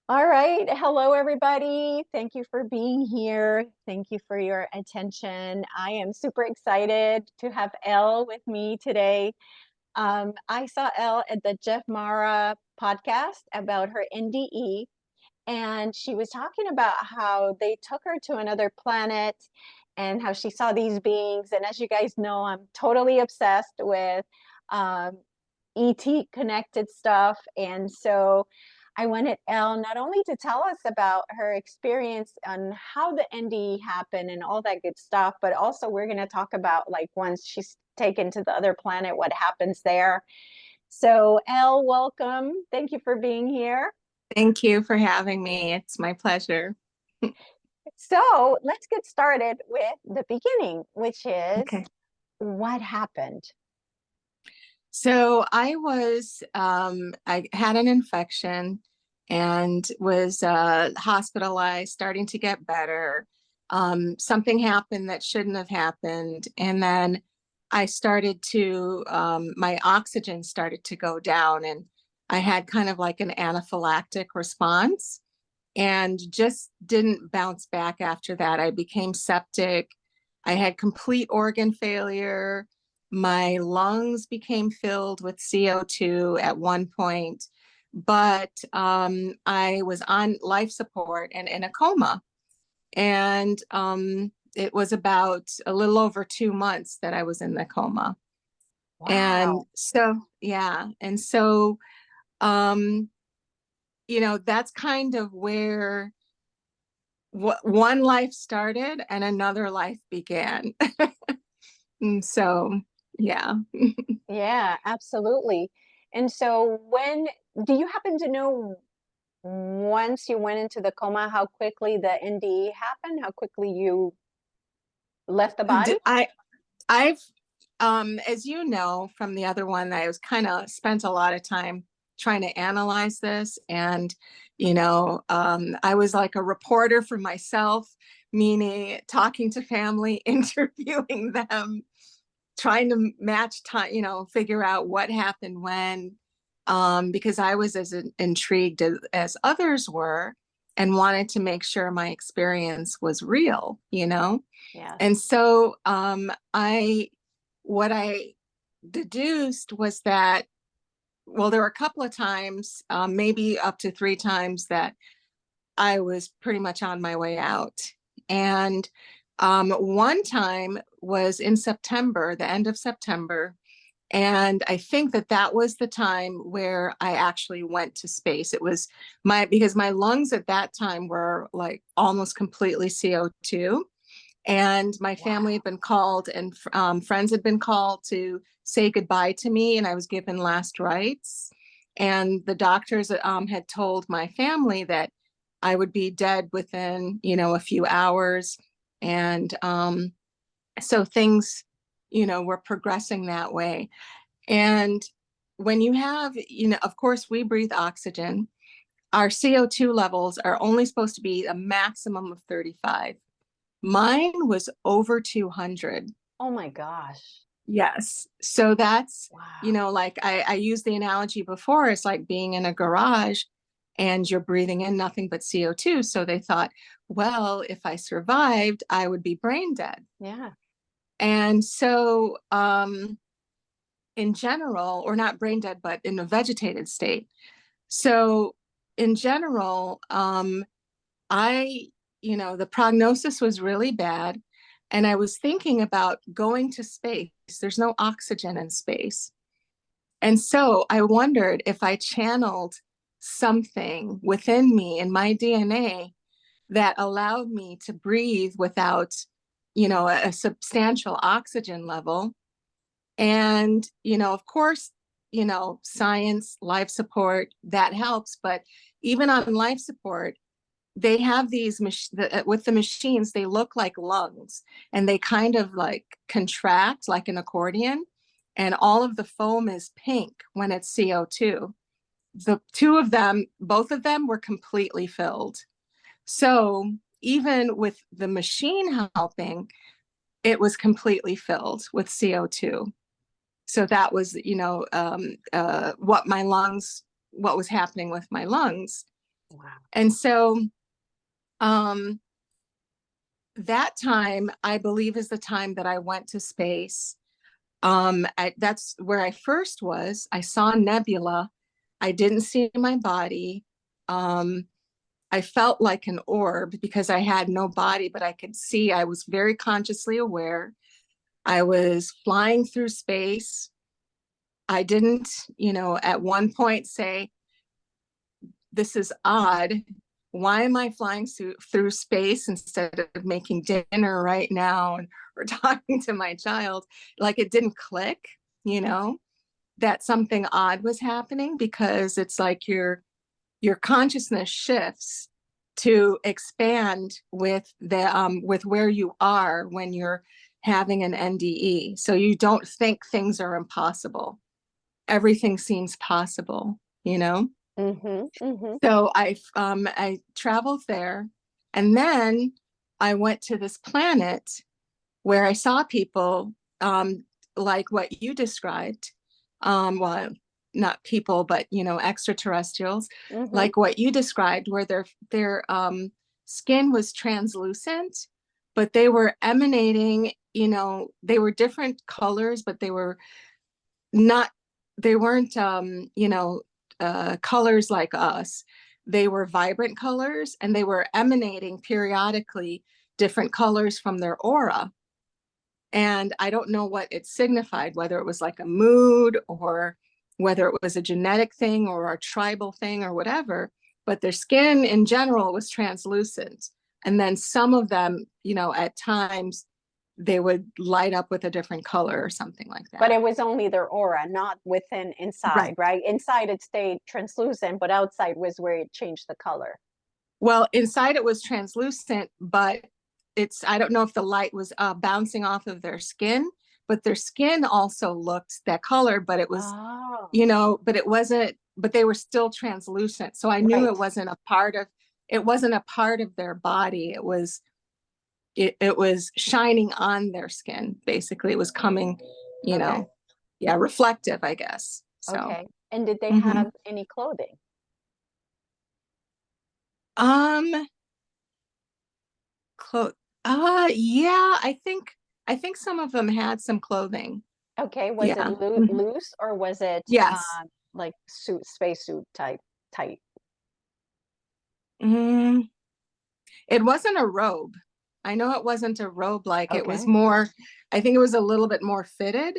All right. Hello, everybody. Thank you for being here. Thank you for your attention. I am super excited to have Elle with me today. I saw Elle at the Jeff Mara podcast about her NDE, and she was talking about how they took her to another planet and how she saw these beings. And as you guys know, I'm totally obsessed with ET connected stuff. And so I wanted Elle not only to tell us about her experience on how the NDE happened and all that good stuff, but also we're going to talk about like once she's taken to the other planet, what happens there. So Elle, welcome. Thank you for being here. Thank you for having me. It's my pleasure. So let's get started with the beginning, which is Okay. what happened? I had an infection and was hospitalized, starting to get better. Something happened that shouldn't have happened. And then my oxygen started to go down, and I had kind of like an anaphylactic response and just didn't bounce back after that. I became septic. I had complete organ failure. My lungs became filled with CO2 at one point, but I was on life support and in a coma. And it was about a little over 2 months that I was in the coma. And Wow. so, yeah. And so, um, that's kind of where one life started and another life began. And so, yeah. Yeah, absolutely. And so when do you happen to know once you went into the coma, how quickly the NDE happened, how quickly you left the body? D- I I've as you know from the other one, I was kind of spent a lot of time trying to analyze this. And I was like a reporter for myself, meaning talking to family, interviewing them, trying to match time, figure out what happened when, because I was as intrigued as others were and wanted to make sure my experience was real. Yes. And so what I deduced was that, well, there were a couple of times, maybe up to three times, that I was pretty much on my way out. And one time was in September, the end of September. And I think that that was the time where I actually went to space. It was because my lungs at that time were like almost completely CO2. And my family Wow. had been called, and friends had been called to say goodbye to me. And I was given last rites. And the doctors had told my family that I would be dead within, a few hours. And so things, were progressing that way. And when you have, of course, we breathe oxygen. Our CO2 levels are only supposed to be a maximum of 35. Mine was over 200. Oh my gosh. Yes. So that's, Wow. like I used the analogy before, it's like being in a garage and you're breathing in nothing but CO2. So they thought, well, if I survived, I would be brain dead. Yeah. And so, in general, or not brain dead, but in a vegetated state. So, in general, I, the prognosis was really bad. And I was thinking about going to space. There's no oxygen in space. And so I wondered if I channeled something within me in my DNA that allowed me to breathe without, a substantial oxygen level. And, of course, science, life support, that helps. But even on life support, they have with the machines, they look like lungs, and they kind of like contract like an accordion, and all of the foam is pink when it's CO2. The two of them, both of them were completely filled. So even with the machine helping, it was completely filled with CO2. So that was, what was happening with my lungs. Wow. And so um, that time, I believe, is the time that I went to space. That's where I first was. I saw nebula. I didn't see my body. Um, I felt like an orb because I had no body, but I could see. I was very consciously aware. I was flying through space. I didn't, at one point say, this is odd. Why am I flying through space instead of making dinner right now or talking to my child? Like it didn't click, you know, that something odd was happening, because it's like your consciousness shifts to expand with where you are when you're having an NDE. So you don't think things are impossible. Everything seems possible, you know? Mm-hmm. Mm-hmm. So I traveled there, and then I went to this planet where I saw people like what you described. Well, not people, but extraterrestrials, Mm-hmm. like what you described, where their skin was translucent, but they were emanating. They were different colors, but they were not. They weren't, colors like us. They were vibrant colors, and they were emanating periodically different colors from their aura. And I don't know what it signified, whether it was like a mood or whether it was a genetic thing or a tribal thing or whatever, but their skin in general was translucent. And then some of them, at times they would light up with a different color or something like But that. it was only their aura, not within inside, Right. right? Inside it stayed translucent, but outside was where it changed the color. Well, inside it was translucent, but I don't know if the light was bouncing off of their skin, but their skin also looked that color, but it was, Oh, but it wasn't, but they were still translucent. So I knew right. it wasn't a part of their body. It was shining on their skin. Basically, it was coming, you Okay. know, yeah, reflective, I guess. So, Okay. And did they mhm. have any clothing? um, Clo yeah, I think some of them had some clothing. Okay. Was it Yeah. Mhm. loose or was it Yes. like spacesuit type tight? Mm, it wasn't a robe. I know it wasn't a robe, like it was Okay. more, I think it was a little bit more fitted.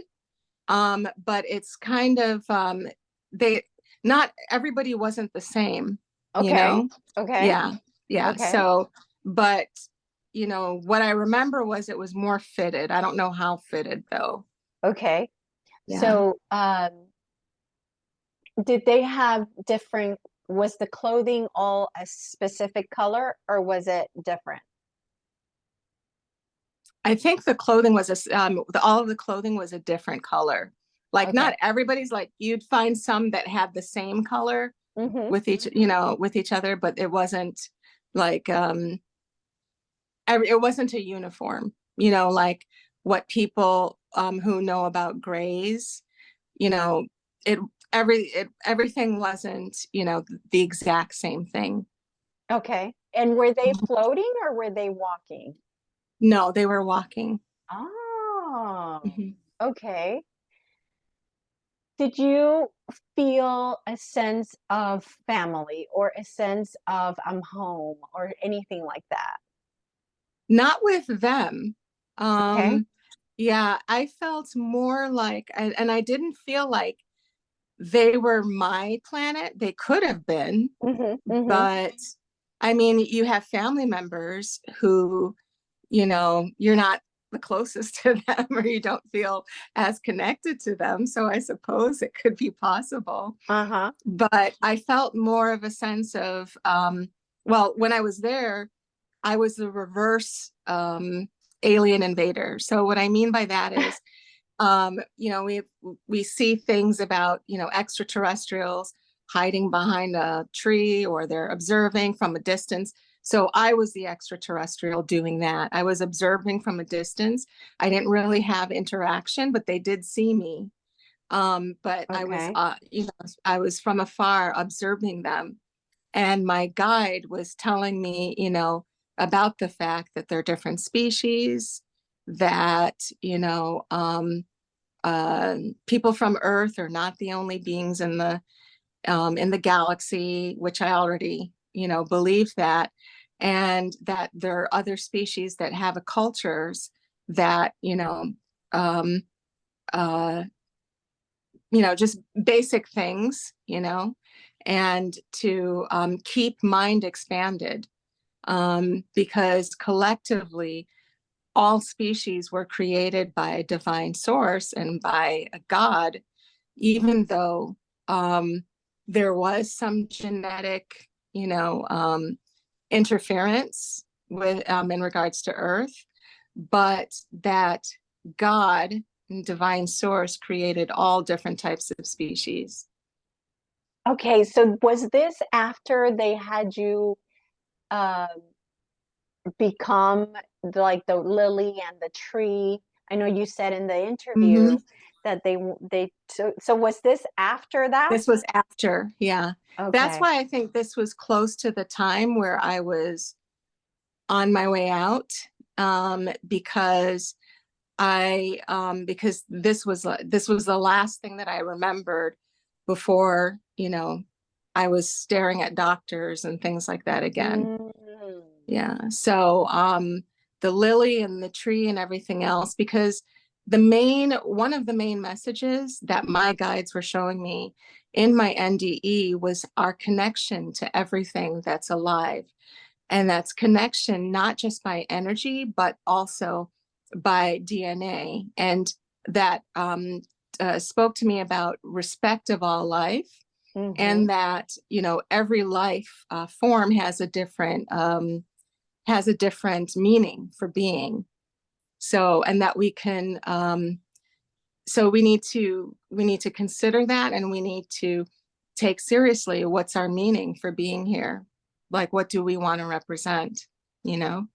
But it's kind of they not everybody wasn't the same, you Okay. know? Okay. Yeah. Yeah. Okay. So, but what I remember was it was more fitted. I don't know how fitted though. Okay. Yeah. So, did they have different, was the clothing all a specific color or was it different? I think the clothing was all of the clothing was a different color. Like not Okay. everybody's, like you'd find some that had the same color Mm-hmm. with each other, but it wasn't like it wasn't a uniform, like what people who know about grays, you know, it everything wasn't, the exact same thing. Okay. And were they floating or were they walking? No, they were walking. Oh, Mhm. okay. Did you feel a sense of family or a sense of I'm home or anything like that? Not with them. Okay. Um, yeah, I felt more like, and I didn't feel like they were my planet. They could have been, Mm-hmm. Mm-hmm. but I mean, you have family members who, you're not the closest to them, or you don't feel as connected to them. So I suppose it could be possible. Uh-huh. But I felt more of a sense of, well, when I was there, I was the reverse alien invader. So what I mean by that is, we see things about, extraterrestrials hiding behind a tree, or they're observing from a distance. So I was the extraterrestrial doing that. I was observing from a distance. I didn't really have interaction, but they did see me. But Okay. I was from afar observing them. And my guide was telling me, about the fact that they're different species, that, people from Earth are not the only beings in the galaxy, which I already, believe that, and that there are other species that have a cultures that, um, uh, just basic things, and to keep mind expanded, because collectively all species were created by a divine source and by a God, even though um, there was some genetic, interference with in regards to Earth, but that God, divine source, created all different types of species. Okay, so was this after they had you uh, become like the lily and the tree? I know you said in the Mm-hmm. interview that so was this after that? This was after, yeah. That's Okay. why I think this was close to the time where I was on my way out, because because this was the last thing that I remembered before, I was staring at doctors and things like that again. Mm. Yeah. So the lily and the tree and everything else, because one of the main messages that my guides were showing me in my NDE was our connection to everything that's alive. And that's connection not just by energy, but also by DNA. And that spoke to me about respect of all life, Hmm. and that, every life form has a different meaning for being. So, and that we can, so we need to consider that, and we need to take seriously what's our meaning for being here. Like, what do we want to represent, you know?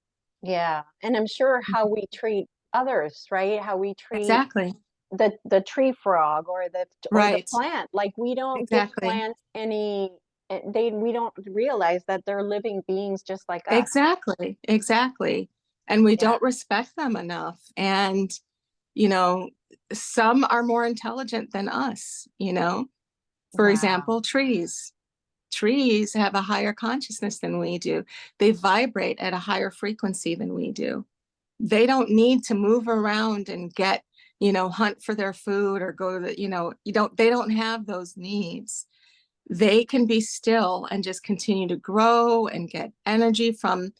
Yeah. And I'm sure how we treat others, right? How we treat Exactly. the tree frog or the Right. plant. Like we don't give Exactly. plants any we don't realize that they're living beings just like us. Exactly. Exactly. And we Yeah. don't respect them enough. And, you know, some are more intelligent than us, For Wow. example, trees. Trees have a higher consciousness than we do. They vibrate at a higher frequency than we do. They don't need to move around and get, hunt for their food or go to the, they don't have those needs. They can be still and just continue to grow and get energy from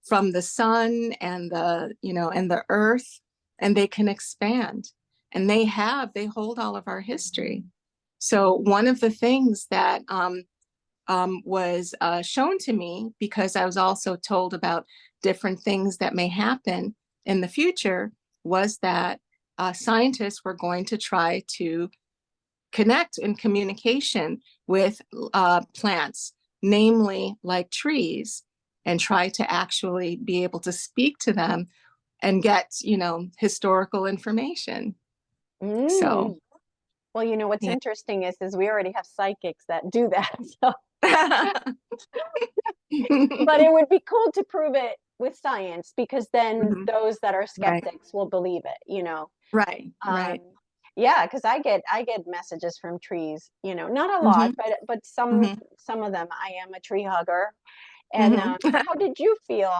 the sun and the earth, and they can expand. And they hold all of our history. So one of the things that was shown to me, because I was also told about different things that may happen in the future, was that scientists were going to try to connect in communication with plants, namely like trees, and try to actually be able to speak to them and get, historical information. So, Mm. Well, what's yeah. interesting is we already have psychics that do that. So, but it would be cool to prove it with science because then Mhm. those that are Right, skeptics will believe it. right, Um, right. yeah, because I get messages from trees, not a lot, Hmm. but Hmm. some of them. I am a tree hugger. And Hmm. how did you feel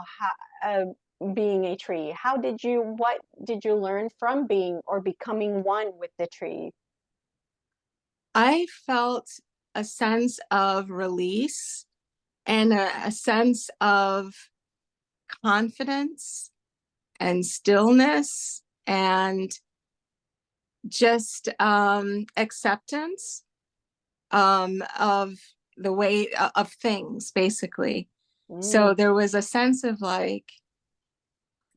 being a tree? What did you learn from being or becoming one with the tree? I felt a sense of release and a sense of confidence and stillness and just acceptance of the way of things, basically. Mm. So there was a sense of like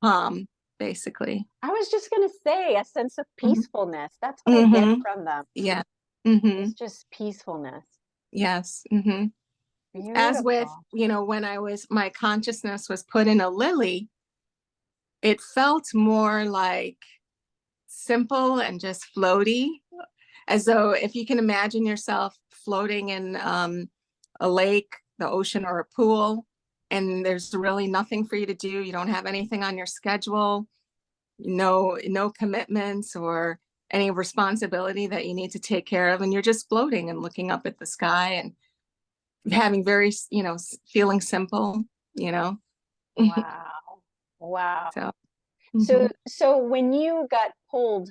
calm, basically. I was just going to say a sense of Hmm. peacefulness. That's what I get Hmm. from them. Yeah. Hmm. It's just peacefulness. Yes. Hmm. As with, Beautiful. when my consciousness was put in a lily, it felt more like simple and just floaty, as though if you can imagine yourself floating in a lake, the ocean or a pool, and there's really nothing for you to do. You don't have anything on your schedule, no commitments or any responsibility that you need to take care of, and you're just floating and looking up at the sky and having very, feeling simple, you know. Wow. Wow. So So mhm. so when you got pulled,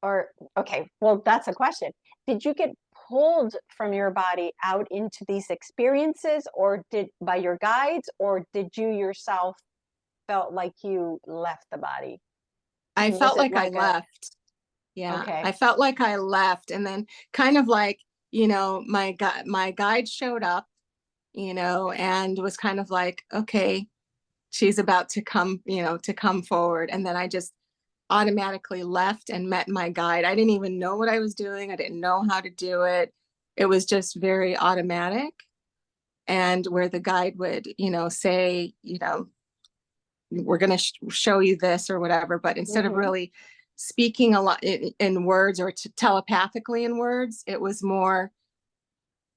or okay, well, that's a question. Did you get pulled from your body out into these experiences, or did by your guides, or did you yourself felt like you left the body? I And was felt it like I like a left. Yeah, okay, I felt like I left, and then kind of like, my guide showed up, and was kind of like, okay, she's about to come forward. And then I just automatically left and met my guide. I didn't even know what I was doing. I didn't know how to do it. It was just very automatic. And where the guide would, say, we're going to show you this or whatever. But instead of mm-hmm, really speaking a lot in words or telepathically in words, it was more,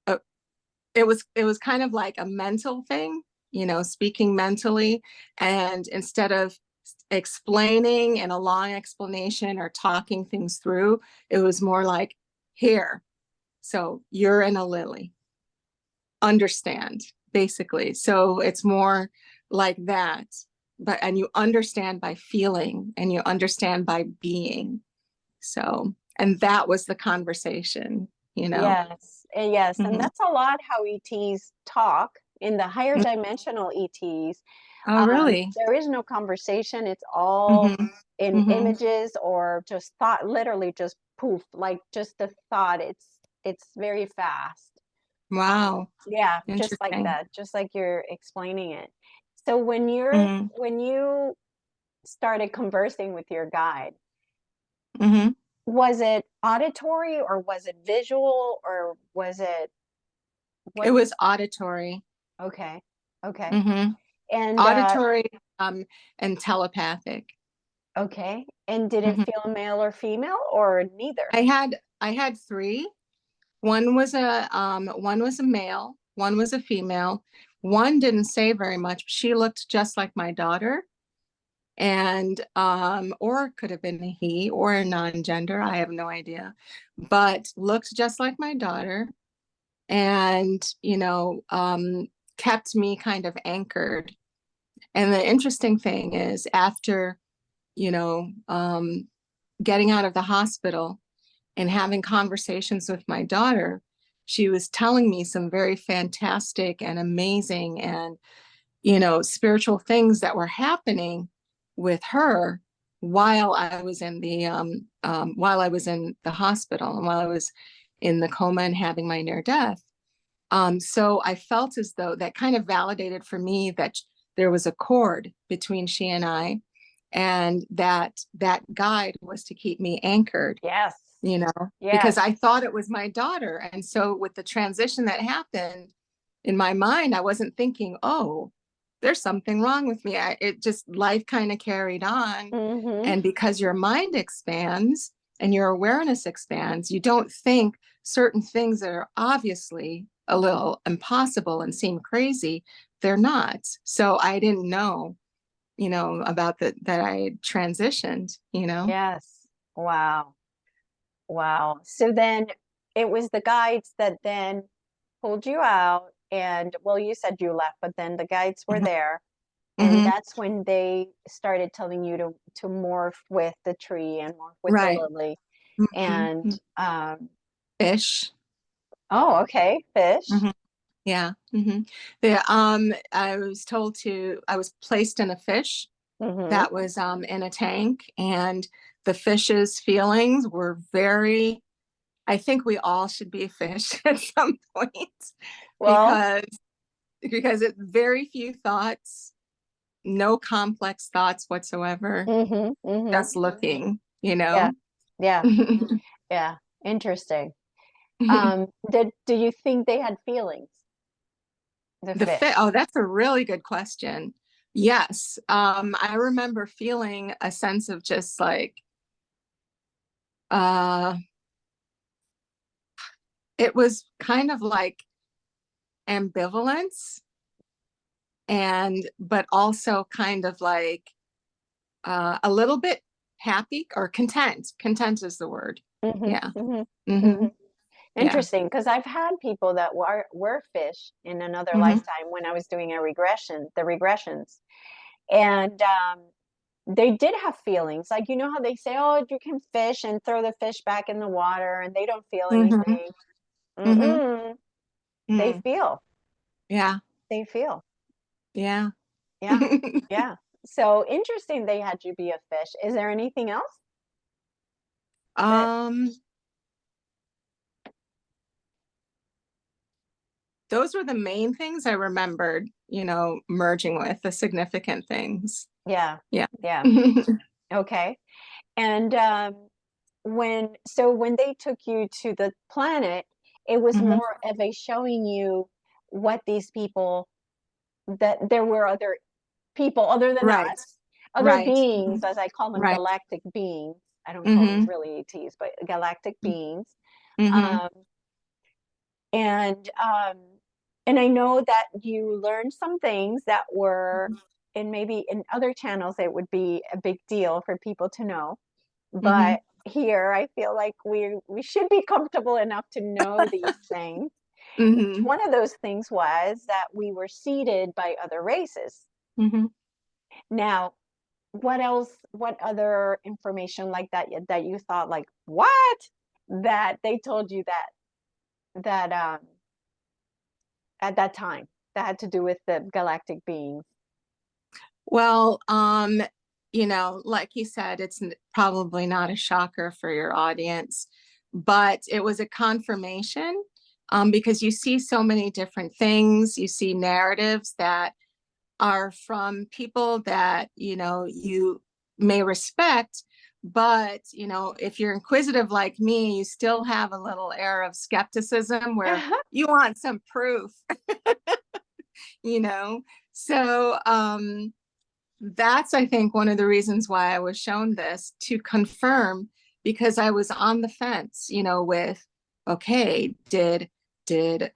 uh, it was kind of like a mental thing, speaking mentally. And instead of explaining in a long explanation or talking things through, it was more like, here, so you're in a lily, understand, basically. So it's more like that. And you understand by feeling and you understand by being. So, and that was the conversation. yes, yes, and Hmm. that's a lot how ETs talk in the higher dimensional ETs. Oh, really? There is no conversation. It's all Hmm. in Hmm. images or just thought, literally just poof, like just the thought. It's very fast. Wow. Yeah, just like Interesting. that, just like you're explaining it. So when you're Hmm. when you started conversing with your guide, Hmm. was it auditory or was it visual or was it It what? was auditory. Okay, okay, Hmm. and Auditory, and telepathic. okay, and did it Hmm. feel male or female or neither? I had three. One was a male, one was a female. One didn't say very much. She looked just like my daughter, and or it could have been a he or a non-gender. I have no idea, but looked just like my daughter, and kept me kind of anchored. And the interesting thing is, after you know um, getting out of the hospital and having conversations with my daughter, she was telling me some very fantastic and amazing and, spiritual things that were happening with her while I was in the hospital and while I was in the coma and having my near death. So I felt as though that kind of validated for me that there was a cord between she and that guide was to keep me anchored, Yes, because yes. I thought it was my daughter. And so with the transition that happened in my mind, I wasn't thinking, oh, there's something wrong with me. It just, life kind of carried on. Mm-hmm. And because your mind expands and your awareness expands, you don't think certain things that are obviously a little impossible and seem crazy, they're not. So I didn't know, about that I had transitioned. Yes. Wow. Wow. So then it was the guides that then pulled you out and well, you said you left, but then the guides were Mhm. there. And Mhm. that's when they started telling you to morph with the tree and morph with the Right. lily. And Mhm. Fish. oh, okay, fish. Mhm. Yeah. Hmm. I was placed in a fish Mm-hmm. that was in a tank, and the fish's feelings were very, I think we all should be a fish at some point, Well, because it very few thoughts, no complex thoughts whatsoever, mm-hmm, mm-hmm. just looking, Yeah, yeah, yeah. Interesting. Do you think they had feelings, the The fit. fish? Oh, that's a really good question. Yes. I remember feeling a sense of just like, uh, it was kind of like ambivalence, and but also kind of like a little bit happy or content. Content is the word. Hmm. Yeah. Hmm. Hmm. Hmm. Yeah. Interesting, because I've had people that were fish in another Hmm. lifetime when I was doing the regressions, and they did have feelings. Like, you know how they say, "Oh, you can fish and throw the fish back in the water, and they don't feel Hmm. anything." Hmm. Mm-mm. They Mm. feel. Yeah. They feel. Yeah. Yeah. Yeah. So interesting. They had you be a fish. Is there anything else that? um those were the main things I remembered, merging with the significant things. Yeah. Yeah. Yeah. Okay. And when they took you to the planet, it was Hmm. more of a showing you what these people, that there were other people other than Right. us, other Right. beings, as I call them, Right. galactic beings. I don't call them Hmm. really ETs, but galactic beings. Hmm. Um, and and I know that you learned some things that were, and maybe in other channels it would be a big deal for people to know, Hmm. but here I feel like we should be comfortable enough to know these things. Hmm. One of those things was that we were seeded by other races. Hmm. Now, what else, what other information like that you thought like, what, that they told you that at that time that had to do with the galactic beings? Well, like you said, it's probably not a shocker for your audience, but it was a confirmation, because you see so many different things. You see narratives that are from people that, you may respect, but, if you're inquisitive like me, you still have a little air of skepticism where you want some proof, you know? So, that's, I think, one of the reasons why I was shown this to confirm, because I was on the fence, with, okay, did did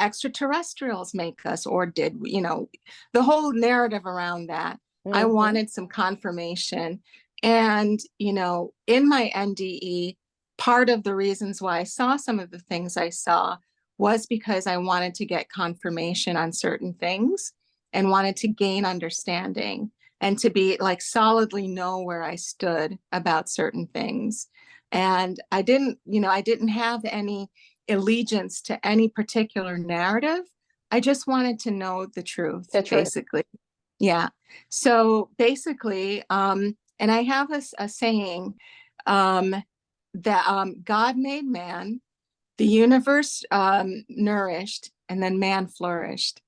extraterrestrials make us, or did, the whole narrative around that. I Hmm. wanted some confirmation. And, in my NDE, part of the reasons why I saw some of the things I saw was because I wanted to get confirmation on certain things and wanted to gain understanding and to be like solidly know where I stood about certain things. And I didn't have any allegiance to any particular narrative. I just wanted to know the truth, The truth. basically. Yeah. So basically, and I have a saying, um, that God made man, the universe nourished, and then man flourished.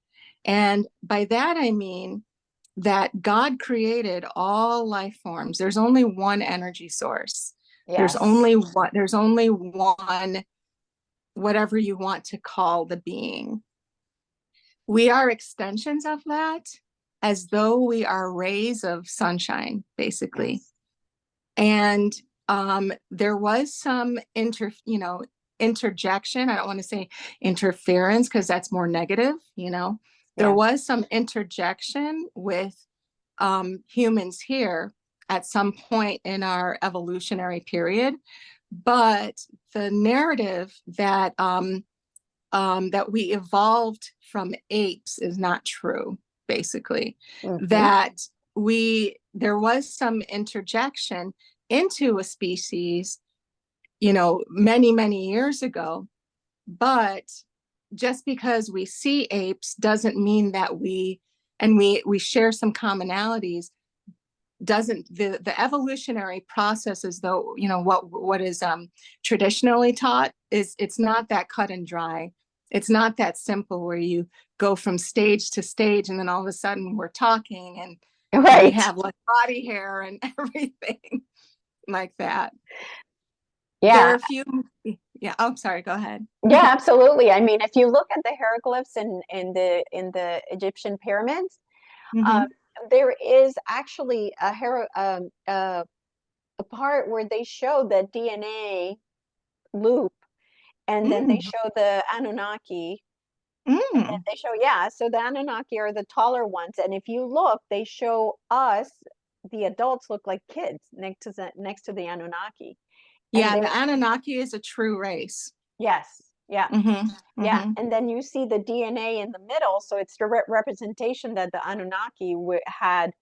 And by that, I mean that God created all life forms. There's only one energy source. Yes. There's only one, whatever you want to call the being. We are extensions of that, as though we are rays of sunshine, basically. Yes. And there was some interjection. I don't want to say interference because that's more negative. There Yeah. was some interjection with humans here at some point in our evolutionary period, but the narrative that we evolved from apes is not true, basically. Hmm. That there was some interjection into a species, many, many years ago, but just because we see apes doesn't mean that we share some commonalities, doesn't the evolutionary process, as though what is traditionally taught, is it's not that cut and dry. It's not that simple where you go from stage to stage and then all of a sudden we're talking and we Right. have like body hair and everything like that. There are Yeah. a few. Yeah, I'm sorry, go ahead. Yeah, absolutely. I mean, if you look at the hieroglyphs in the Egyptian pyramids, um, Hmm. there is actually a part where they show the DNA loop, and then they Mm, show the Anunnaki, and then mm. they show, yeah, so the Anunnaki are the taller ones, and if you look, they show us, the adults look like kids next to the Anunnaki, and Yeah, they're, the Anunnaki is a true race. yes, yeah, Mm-hmm. yeah, Mm-hmm. and then you see the DNA in the middle, so it's the representation that the Anunnaki had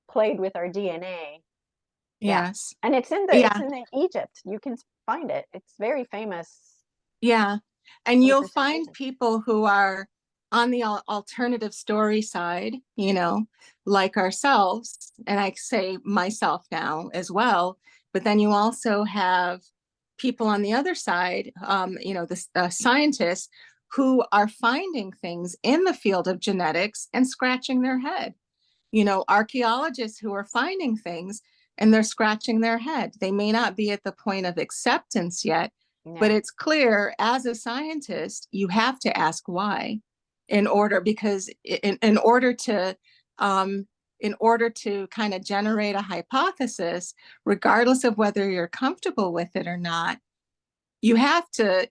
played with our DNA. Yeah, Yes. and it's Yeah. in Egypt. You can find it. It's very famous Yeah. And you'll find representation. people who are on the alternative story side, like ourselves. And I say myself now as well. But then you also have people on the other side, the scientists who are finding things in the field of genetics and scratching their head. Archaeologists who are finding things and they're scratching their head. They may not be at the point of acceptance yet, but Yeah, it's clear as a scientist, you have to ask why because in order to kind of generate a hypothesis, regardless of whether you're comfortable with it or not, you have to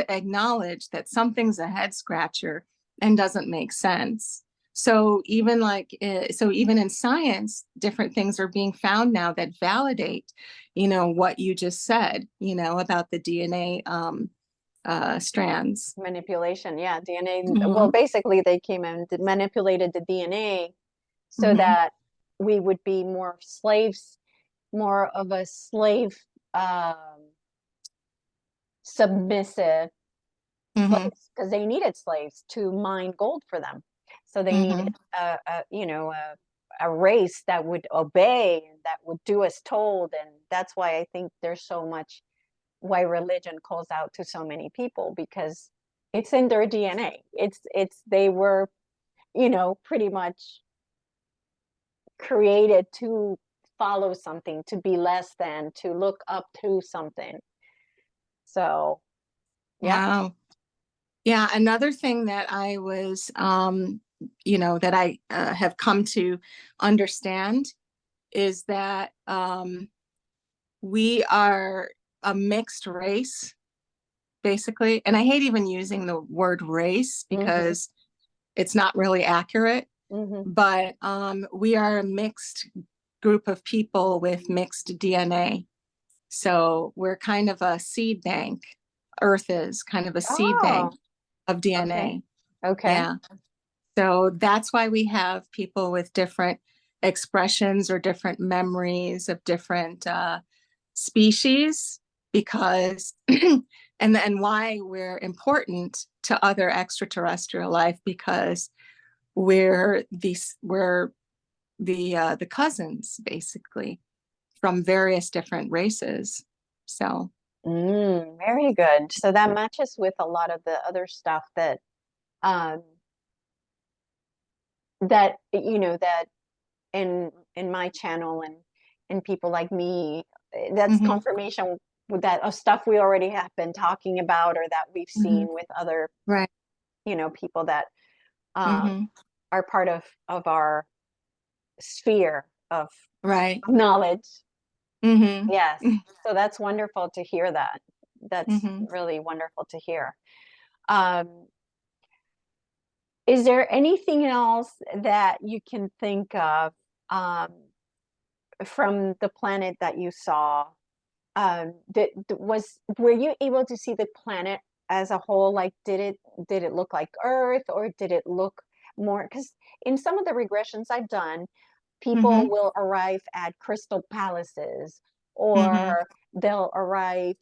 acknowledge that something's a head scratcher and doesn't make sense. So even in science, different things are being found now that validate, what you just said, about the DNA strands. manipulation. Yeah, DNA. Well, Hmm. basically, they came and manipulated the DNA so Hmm. that we would be more slaves, more of a slave, um, submissive Hmm. slaves, because they needed slaves to mine gold for them. So they needed Hmm. a race that would obey and that would do as told. And that's why I think there's so much, why religion calls out to so many people, because it's in their DNA. They were, pretty much created to follow something, to be less than, to look up to something. So, yeah. Wow. Yeah, another thing that I was, that I have come to understand is that we are a mixed race, basically. And I hate even using the word race Hmm. because it's not really accurate, Hmm. but we are a mixed group of people with mixed DNA. So we're kind of a seed bank. Earth is kind of a seed bank Oh, of okay. DNA. Okay. Yeah. So that's why we have people with different expressions or different memories of different species, because, and why we're important to other extraterrestrial life, because we're the cousins basically from various different races. So, Very good. So that matches with a lot of the other stuff um that in my channel and people like me, that's mhm, confirmation with that of stuff we already have been talking about or that we've seen mhm, with other, right, people that um mhm, are part of our sphere of right, knowledge. mhm, Yes. So that's wonderful to hear that. That's mhm. really wonderful to hear. Um, is there anything else that you can think of, um, from the planet that you saw? Were you able to see the planet as a whole? Like, did it look like Earth, or did it look more? Because in some of the regressions I've done, people Mhm. will arrive at crystal palaces, Mhm. or they'll arrive,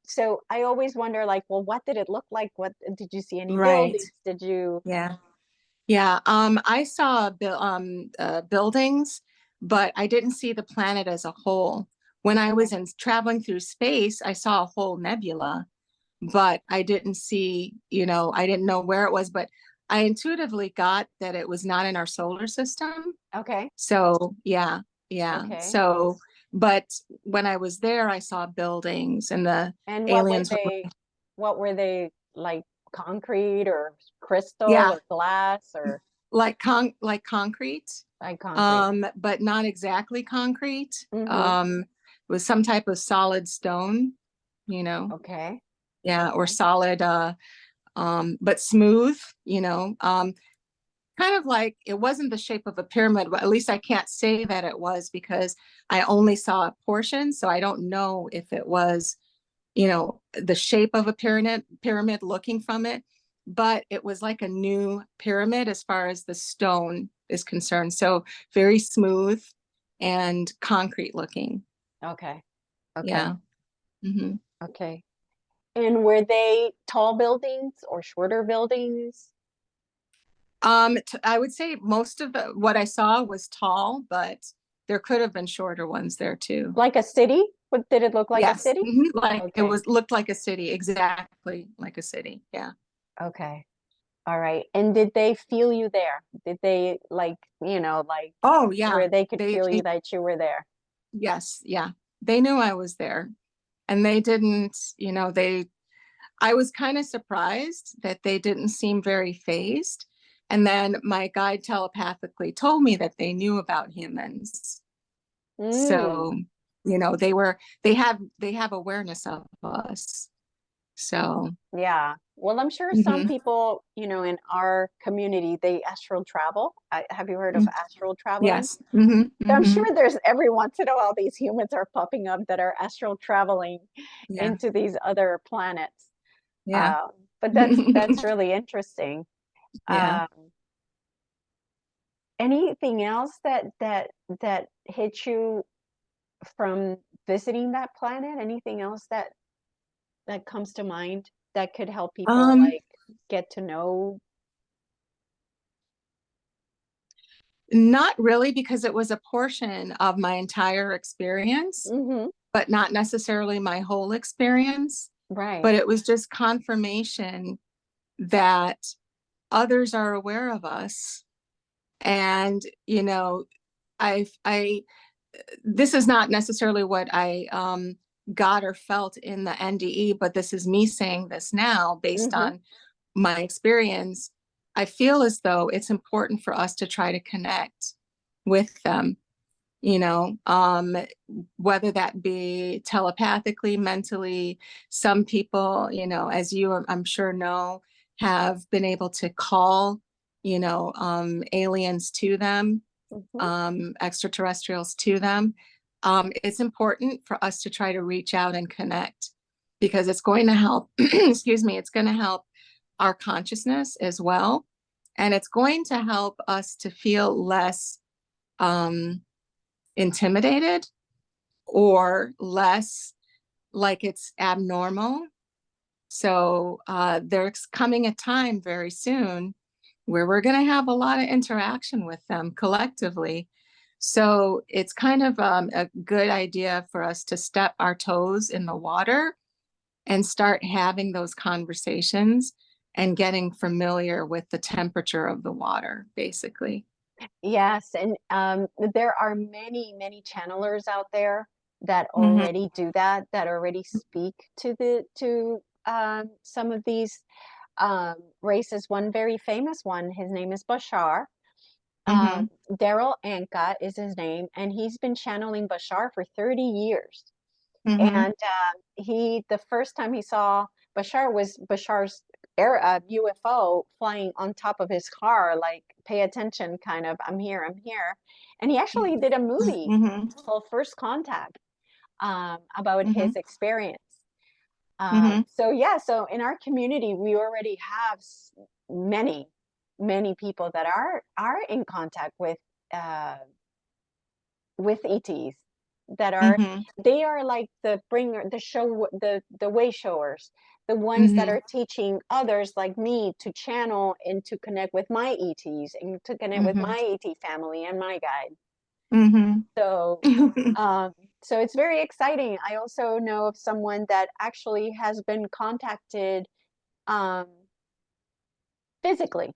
so I always wonder, like, well, what did it look like? What did you see? Any Right. buildings? Did you? Yeah. Yeah. I saw buildings, but I didn't see the planet as a whole. When I Okay. was in traveling through space, I saw a whole nebula, but I didn't see, I didn't know where it was, but I intuitively got that it was not in our solar system. Okay. So, yeah, yeah. Okay. So, but when I was there, I saw buildings and the And aliens were, what were they like, concrete or crystal yeah, or glass or like concrete, like concrete? but not exactly concrete. Mm-hmm. It was some type of solid stone, you know. Okay. Yeah, or Okay. solid, but smooth, kind of like it wasn't the shape of a pyramid, but at least I can't say that it was because I only saw a portion. So I don't know if it was, the shape of a pyramid looking from it, but it was like a new pyramid as far as the stone is concerned. So very smooth and concrete looking. Okay. Okay. Yeah. Hmm. Okay. And were they tall buildings or shorter buildings? I would say most of what I saw was tall, but there could have been shorter ones there too. Like a city? What did it look like a Yes. city? Like it Okay. was looked like a city, exactly like a city. Yeah. Okay. All right. And did they feel you there? Did they like Oh yeah. where they could They, feel you they that you were there? yes, yeah. They knew I was there. And they didn't, I was kind of surprised that they didn't seem very phased. And then my guide telepathically told me that they knew about humans. Mm. So, they have awareness of us. So, Yeah. Well, I'm sure some mhm, people, in our community, they astral travel. Have you heard of mm, astral traveling? yes. So I'm sure there's every once in a while these humans are popping up that are astral traveling Yeah. into these other planets. Yeah. Um, but that's really interesting. Yeah. Um, anything else that hit you from visiting that planet? Anything else that comes to mind that could help people Um, like get to know? Not really because it was a portion of my entire experience, Hmm. but not necessarily my whole experience. Right. But it was just confirmation that others are aware of us. And, I this is not necessarily what I got or felt in the NDE, but this is me saying this now based Hmm. on my experience. I feel as though it's important for us to try to connect with them, you know, um, whether that be telepathically, mentally. Some people, as you, I'm sure, know, have been able to call, aliens to them, Hmm. extraterrestrials to them. It's important for us to try to reach out and connect because it's going to help, excuse me, it's going to help our consciousness as well. And it's going to help us to feel less um, intimidated or less like it's abnormal. So there's coming a time very soon where we're going to have a lot of interaction with them collectively. So it's kind of a good idea for us to step our toes in the water and start having those conversations and getting familiar with the temperature of the water, basically. Yes, and there are many, many channelers out there that Hmm. already do that, that already speak to the to some of these races. One very famous one, his name is Bashar. Um, Hmm. Daryl Anka is his name, and he's been channeling Bashar for 30 years. Hmm. And the first time he saw Bashar was Bashar's UFO flying on top of his car, like, pay attention, kind of, I'm here, I'm here. And he actually did a movie Hmm. called First Contact about Hmm. his experience. Hmm. So, yeah, so in our community, we already have many, many people that are in contact uh, with ETs that are hmm they are like the bringer, the way showers, the ones that hmm are teaching others like me to channel and to connect with my ETs and to connect with hmm my ET family and my guide. hmm So um so it's very exciting. I also know of someone that actually has been contacted um physically.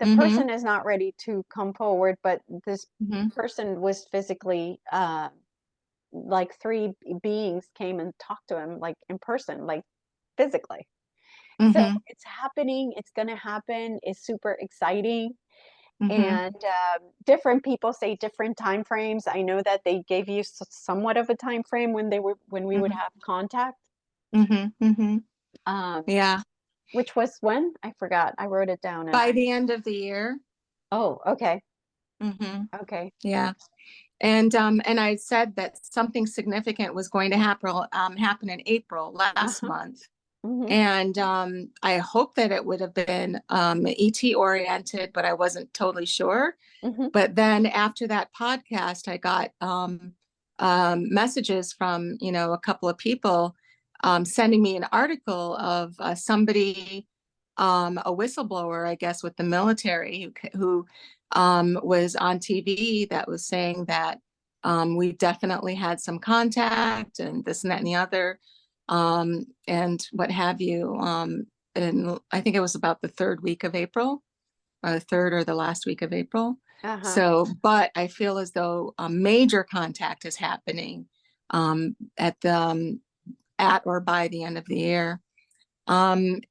The hmm person is not ready to come forward, but this hmm person was physically like three beings came and talked to him like in person, like physically. So hmm it's happening, it's going to happen, it's super exciting. hmm And different people say different time frames. I know that they gave you somewhat of a time frame when we would hmm have contact. hmm hmm Um, Yeah. which was when? I forgot. I wrote it down and By the end of the year. oh, okay. Hmm. Okay. Yeah. And I said that something significant was going to happen in April last Uh-huh. month. Hmm. And I hope that it would have been ET oriented, but I wasn't totally sure. Hmm. But then after that podcast, I got messages from, a couple of people sending me an article of somebody, a whistleblower, I guess, with the military who was on TV that was saying that we definitely had some contact and this and that and the other, and what have you. And I think it was about the third week of April, or the third or the last week of April. Uh-huh. So, but I feel as though a major contact is happening at the at or by the end of the year. And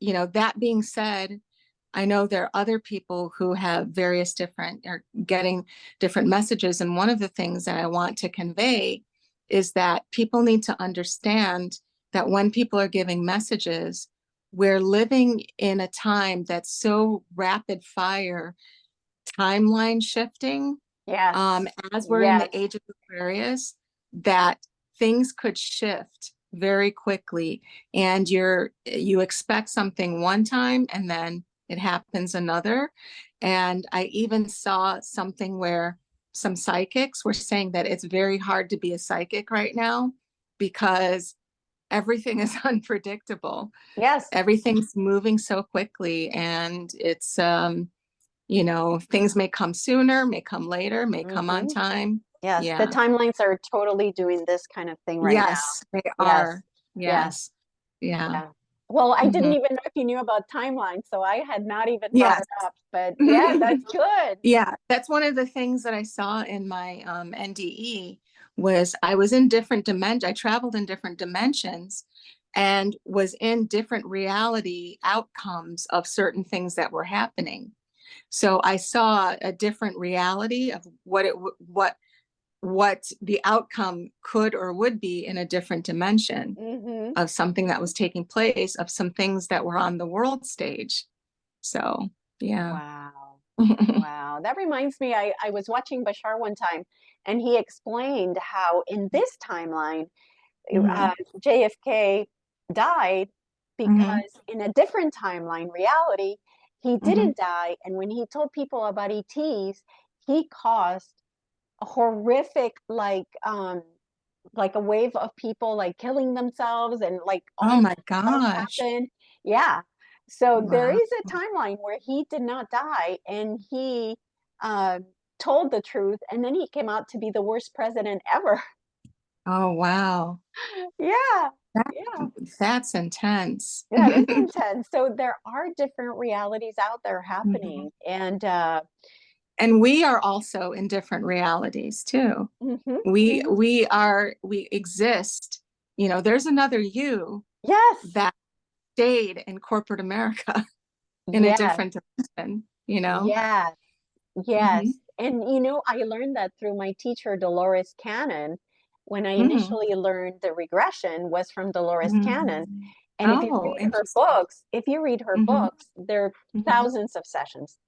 that being said, I know there are other people who have various different or getting different messages. And one of the things that I want to convey is that people need to understand that when people are giving messages, we're living in a time that's so rapid fire, timeline shifting, Yes. as we're in Yes. the age of Aquarius, that things could shift very quickly, and you expect something one time and then it happens another. And I even saw something where some psychics were saying that it's very hard to be a psychic right now because everything is unpredictable. Yes. Everything's moving so quickly, and it's things may come sooner, may come later, may come on Hmm. time. Yes. The Yeah. timelines are totally doing this kind of thing right now. Yes, they Yes. are. Yes. Yes. Yeah. Yeah. Well, I didn't Hmm. even know if you knew about timelines, so I had not even brought Yes. it up. But yeah, that's good. Yeah, that's one of the things that I saw in my NDE was I was in different dimensions. I traveled in different dimensions and was in different reality outcomes of certain things that were happening. So I saw a different reality of what the outcome could or would be in a different dimension Hmm. of something that was taking place, of some things that were on the world stage. So, yeah. Wow. Wow. That reminds me, I was watching Bashar one time, and he explained how in this timeline, uh, Hmm. JFK died Hmm. because in a different timeline, reality, he Hmm. didn't die. And when he told people about ETs, he caused a horrific, like a wave of people like killing themselves and like all Oh kinds my of stuff gosh. happened. Yeah. So there Wow. is a timeline where he did not die and he uh, told the truth, and then he came out to be the worst president ever. Oh wow. Yeah. That, Yeah. that's intense. That is intense. So there are different realities out there Mhm. happening. And And we are also in different realities too. mhm, We mhm. we are we exist. There's another you Yes. that stayed in corporate America in a Yes. different dimension. Yes. Yes. Hmm. And I learned that through my teacher, Dolores Cannon. When I Hmm. initially learned the regression was from Dolores Cannon. Hmm. And Oh, interesting. if you read her Hmm. books, there are Hmm. thousands of sessions.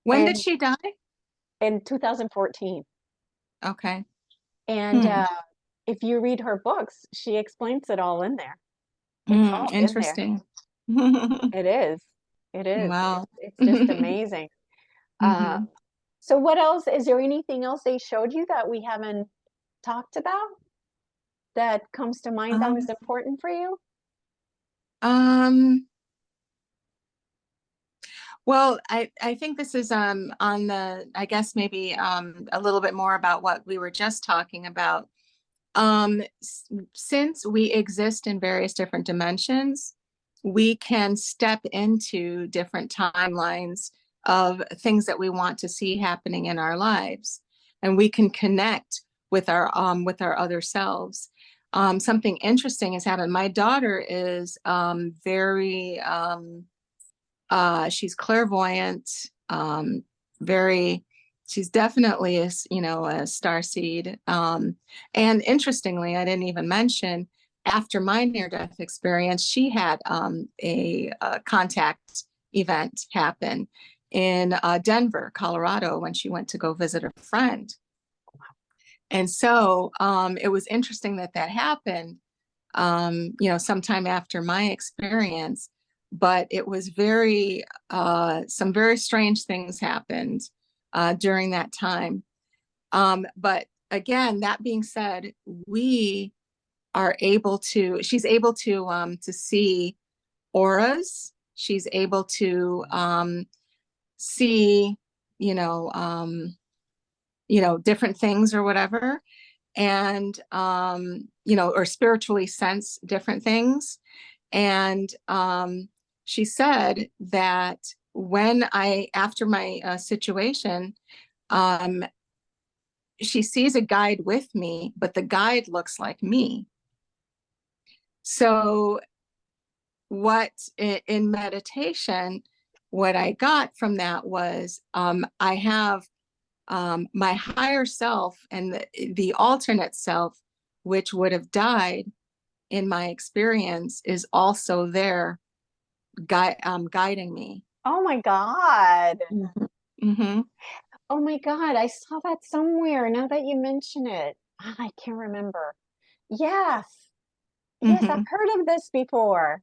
When did And she die? in 2014. Okay. And Hmm. if you read her books, she explains it all in there. It's Hmm. all in there. Interesting. It is. It is. Wow. It's just amazing. Uh, Hmm. so what else? Is there anything else they showed you that we haven't talked about that comes to mind that was Um, important for you? um, well, I think this is on the, I guess maybe a little bit more about what we were just talking about. Since we exist in various different dimensions, we can step into different timelines of things that we want to see happening in our lives, and we can connect with our other selves. Something interesting has happened. My daughter is very she's clairvoyant, very, she's definitely a star seed. And interestingly, I didn't even mention, after my near-death experience, she had a contact event happen in Denver, Colorado, when she went to go visit a friend. And so it was interesting that that happened, sometime after my experience, but it was some very strange things happened during that time. But again, that being said, she's able to see auras. She's able to see, you know, um, different things or whatever, and or spiritually sense different things. And she said that after my situation, um, she sees a guide with me, but the guide looks like me. So in meditation, what I got from that was I have my higher self and the alternate self, which would have died in my experience, is also there guiding me. Oh my God. Mm-hmm. Mm-hmm. Oh my God. I saw that somewhere now that you mention it. Ah, I can't remember. Yes. Yes, I've Mm-hmm. heard of this before.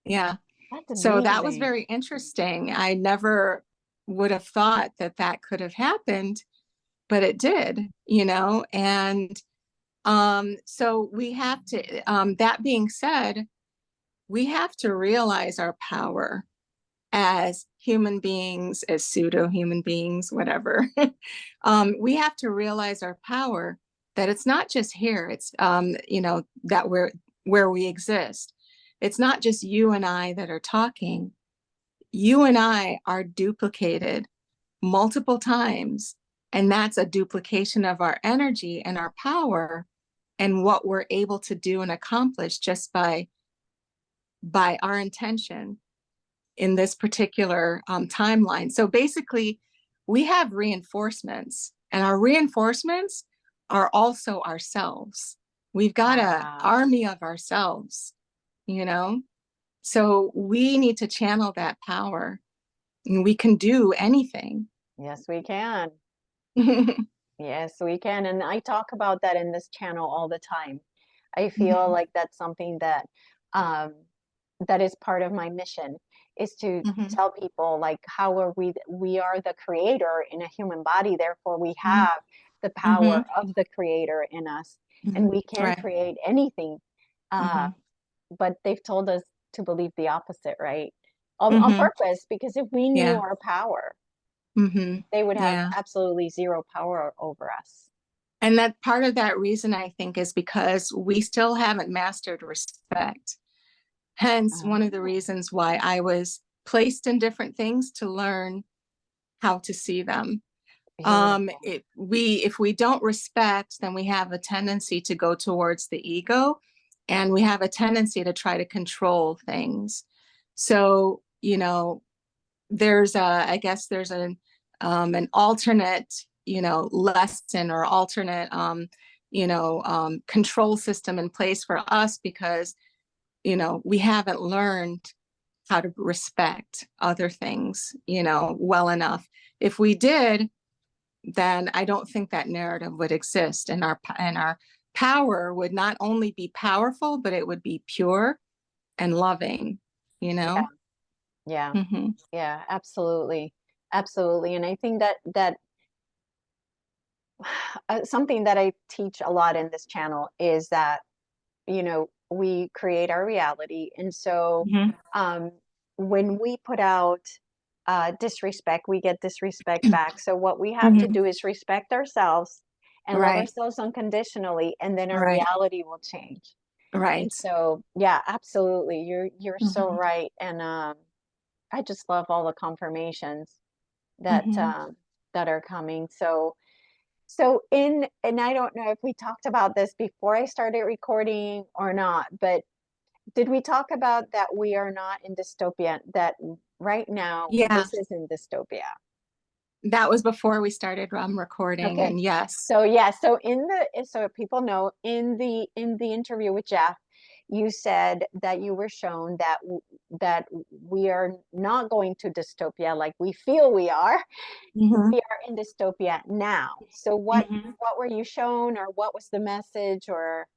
Yeah. That's So that was amazing. very interesting. I never would have thought that that could have happened, but it did, and so we have to, that being said, we have to realize our power as human beings, as pseudo human beings, whatever. We have to realize our power, that it's not just here, it's, that we're where we exist. It's not just you and I that are talking. You and I are duplicated multiple times, and that's a duplication of our energy and our power and what we're able to do and accomplish just by our intention in this particular timeline. So basically, we have reinforcements, and our reinforcements are also ourselves. We've got an Wow. army of ourselves, you know? So we need to channel that power, and we can do anything. Yes, we can. Yes, we can. And I talk about that in this channel all the time. I feel Mhm, like that's something um, that is part of my mission, is to mhm, tell people like how are we are the creator in a human body, therefore we mhm, have the mhm, power of the creator in us, and mhm. we can Right. create anything. Uh, Mhm, but they've told us to believe the opposite, right? On mhm. purpose, because if we knew Yeah. our power, Mhm. they would have Yeah. absolutely zero power over us. And that part of that reason, I think, is because we still haven't mastered respect. Hence, one of the Oh, reasons why I was placed in different things, to learn how to see them. beautiful. If we don't respect, then we have a tendency to go towards the ego, and we have a tendency to try to control things. So, I guess there's an alternate, lesson, or alternate, control system in place for us, because, we haven't learned how to respect other things, well enough. If we did, then I don't think that narrative would exist, and our power would not only be powerful, but it would be pure and loving, you Yeah, know? yeah, Mm-hmm. yeah, absolutely. Absolutely. And I think that something that I teach a lot in this channel is that, we create our reality. And so Mm-hmm. um, when we put out disrespect, we get disrespect back. So what we have to Mm-hmm. do is respect ourselves and love Right. ourselves unconditionally, and then our Right. reality will change. And Right. so, yeah, absolutely. You're so Mm-hmm. right. And I just love all the confirmations that Mm-hmm. that are coming. And I don't know if we talked about this before I started recording or not, but did we talk about that we are not in dystopia, that right now Yeah, this is in dystopia? that was before we started recording, Okay. and yes. So yeah, so people know in the interview with Jeff, you said that you were shown that that we are not going to dystopia like we feel we are. Hmm. We are in dystopia now. So Hmm. what were you shown, or what was the message, or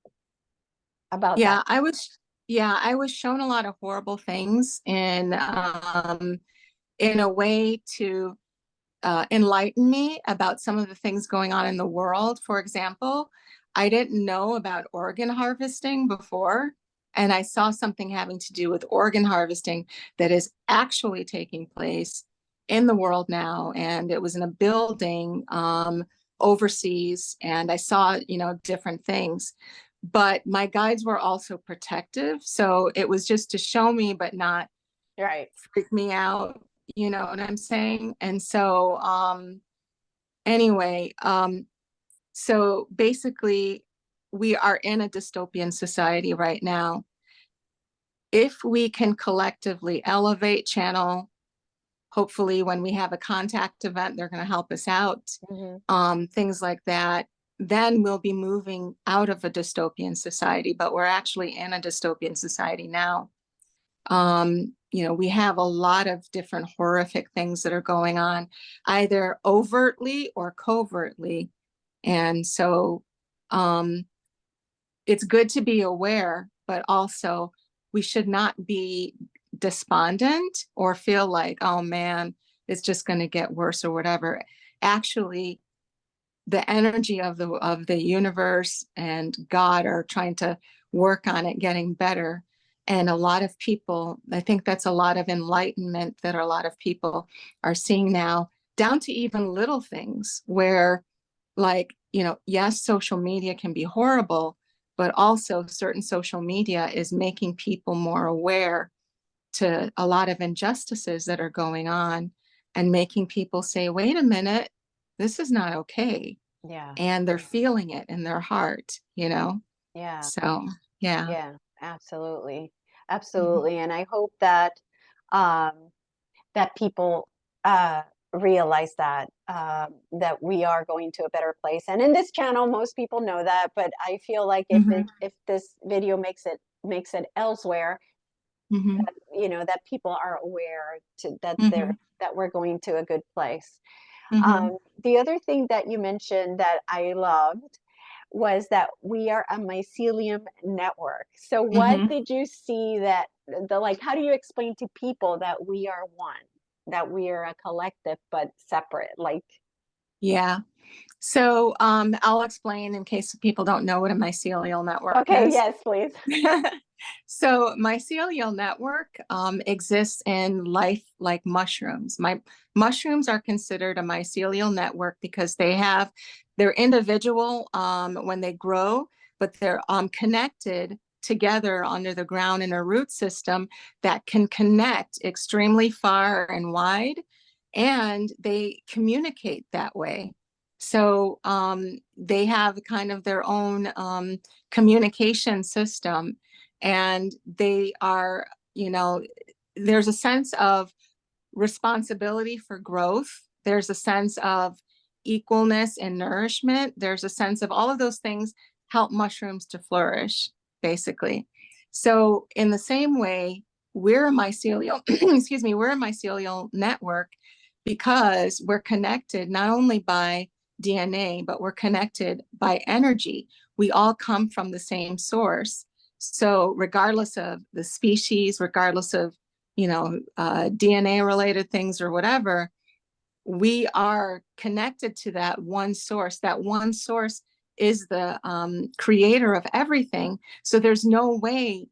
about that? Yeah, I was shown a lot of horrible things in a way to enlighten me about some of the things going on in the world. For example, I didn't know about organ harvesting before, and I saw something having to do with organ harvesting that is actually taking place in the world now. And it was in a building overseas, and I saw, different things. But my guides were also protective. So it was just to show me, but not Right. freak me out. You know what I'm saying? And so, anyway, so basically, we are in a dystopian society right now. If we can collectively elevate, channel, hopefully, when we have a contact event, they're going to help us out, Hmm. things like that, then we'll be moving out of a dystopian society. But we're actually in a dystopian society now. We have a lot of different horrific things that are going on, either overtly or covertly. And so um, it's good to be aware, but also we should not be despondent or feel like, oh man, it's just going to get worse or whatever. Actually, the energy of the universe and God are trying to work on it getting better. And a lot of people, I think that's a lot of enlightenment that a lot of people are seeing now, down to even little things where, like, yes, social media can be horrible, but also certain social media is making people more aware to a lot of injustices that are going on, and making people say, wait a minute, this is not okay, Yeah. and they're feeling it in their heart. Yeah. So, yeah. Yeah. Absolutely. Mhm. Absolutely. And I hope that um, that people uh, realize that we are going to a better place. And in this channel, most people know that, but I feel like Mhm. if this video makes it elsewhere, Mhm. that people are aware Mhm. that we're going to a good place. Mhm. The other thing that you mentioned that I loved was that we are a mycelium network. So what Mhm. did you see that like, how do you explain to people that we are one, that we are a collective but separate? Like, Yeah. So, I'll explain in case people don't know what a mycelial network okay, is. yes, please. So mycelial network exists in life like mushrooms. Mushrooms are considered a mycelial network because they're individual when they grow, but they're connected together under the ground in a root system that can connect extremely far and wide, and they communicate that way. So they have kind of their own communication system, and they are, there's a sense of responsibility for growth. There's a sense of equalness and nourishment. There's a sense of all of those things help mushrooms to flourish, basically. So, in the same way, we're a mycelial, excuse me, we're a mycelial network because we're connected not only by DNA, but we're connected by energy. We all come from the same source. So, regardless of the species, regardless of DNA related things or whatever, we are connected to that one source. That one source is the creator of everything. So there's no way,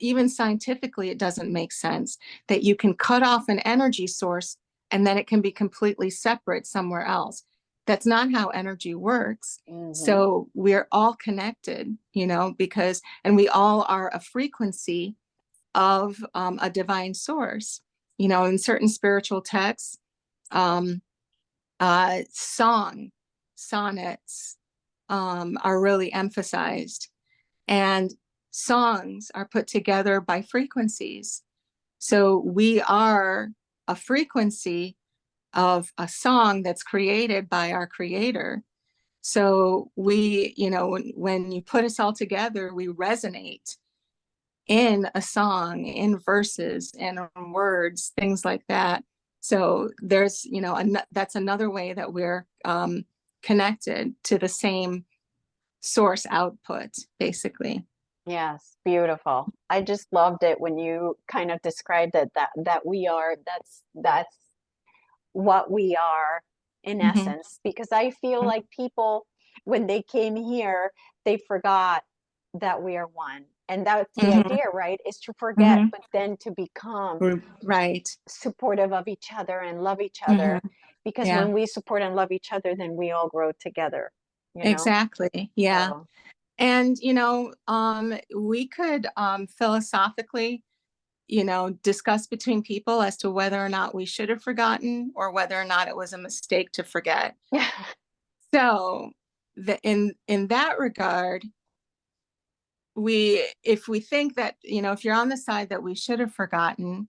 even scientifically, it doesn't make sense that you can cut off an energy source and then it can be completely separate somewhere else. That's not how energy works. Hmm. So we're all connected, and we all are a frequency of a divine source. In certain spiritual texts, um, sonnets are really emphasized, and songs are put together by frequencies. So we are a frequency of a song that's created by our creator. So when you put us all together, we resonate in a song, in verses, and words, things like that. So there's, that's another way that we're connected to the same source output, basically. Yes, beautiful. I just loved it when you kind of described it, that we are, that's what we are in Mm-hmm. essence, because I feel like people, when they came here, they forgot that we are one. And that's the Mm-hmm. idea, right? Is to forget, Mm-hmm. but then to become Right. supportive of each other and love each other. Mm-hmm. Because Yeah, when we support and love each other, then we all grow together, you know? exactly. Yeah. So, And, we could philosophically, discuss between people as to whether or not we should have forgotten or whether or not it was a mistake to forget. yeah. So in that regard, if we think that, if you're on the side that we should have forgotten,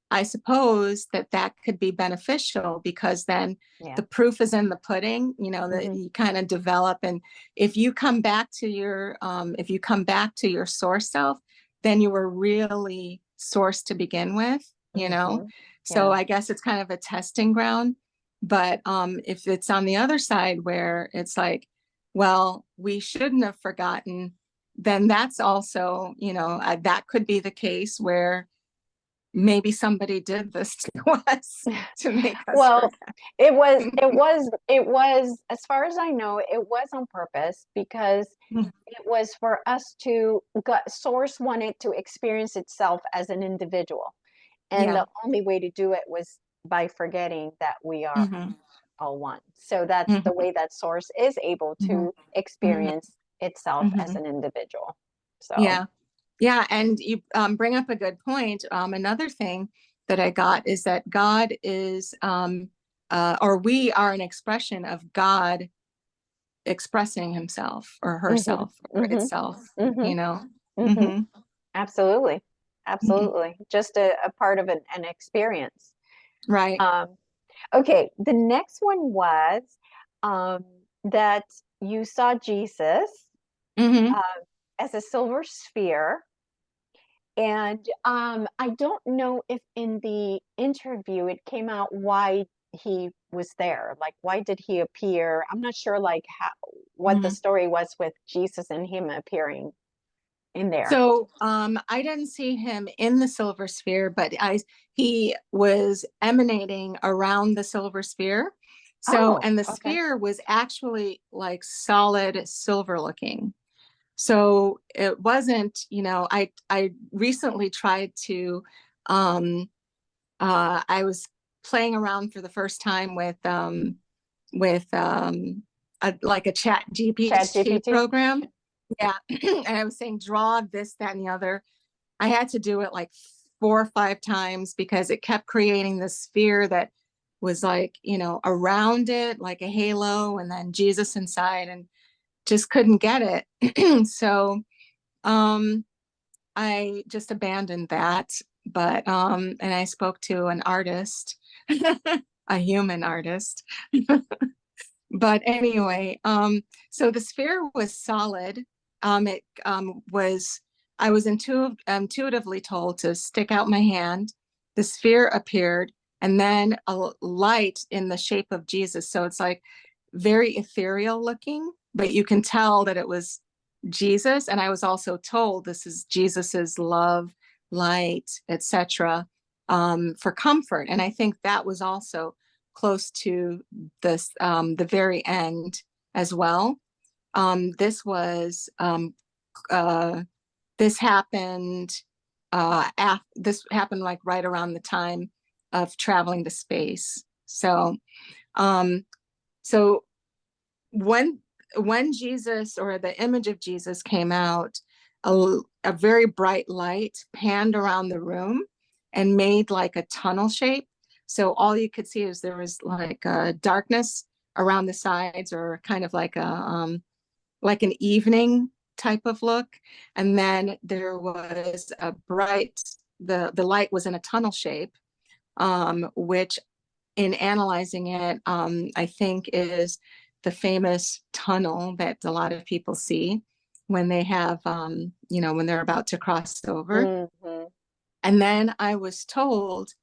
I suppose that that could be beneficial because then Yeah. the proof is in the pudding, that Hmm. you kind of develop. And if you come back to your source self, then you were really source to begin with. Hmm. So Yeah. I guess it's kind of a testing ground. But if it's on the other side where it's like, well, we shouldn't have forgotten, then that's also, that could be the case where maybe somebody did this to us to make us Well, forget. it was, as far as I know, it was on purpose because it was for us to, Source wanted to experience itself as an individual. And Yeah. the only way to do it was by forgetting that we are Hmm. all one. So that's the Hmm. way that Source is able Hmm. to Hmm. experience itself as Hmm. an individual. So, Yeah. Yeah. And you bring up a good point. Another thing that I got is that God is, or we are an expression of God expressing himself or hmm. herself or Hmm. itself, hmm. you know? hmm. Hmm. Absolutely. Hmm. Absolutely. Just a part of an experience. Right. Um, okay, the next one was um, that you saw Jesus Hmm. uh, as a silver sphere. And I don't know if in the interview it came out why he was there. Like, why did he appear? I'm not sure, like, what the Hmm. story was with Jesus and him appearing in there. So I didn't see him in the silver sphere, but he was emanating around the silver sphere. So, Oh, and the okay. sphere was actually like solid silver looking. So it wasn't, I recently tried to, I was playing around for the first time with like a chat Chat GPT GPT. program. Yeah. And I was saying, draw this, that, and the other. I had to do it like 4 or 5 times because it kept creating this sphere that was like, around it, like a halo, and then Jesus inside, and just couldn't get it. So um, I just abandoned that. But and I spoke to an artist, a human artist. But anyway, so the sphere was solid. It was, I was intuitively told to stick out my hand. The sphere appeared, and then a light in the shape of Jesus. So it's like very ethereal looking, but you can tell that it was Jesus. And I was also told this is Jesus's love, light, etc., for comfort. And I think that was also close to the very end as well. This was uh, this happened this happened like right around the time of traveling to space. Um, so when when Jesus or the image of Jesus came out, a very bright light panned around the room and made like a tunnel shape. So all you could see is there was like a darkness around the sides, or kind of like an evening type of look, and then there was a bright. The light was in a tunnel shape, which in analyzing it, I think is the famous tunnel that a lot of people see. when they have, when they're about to cross over. Hmm. And then I was told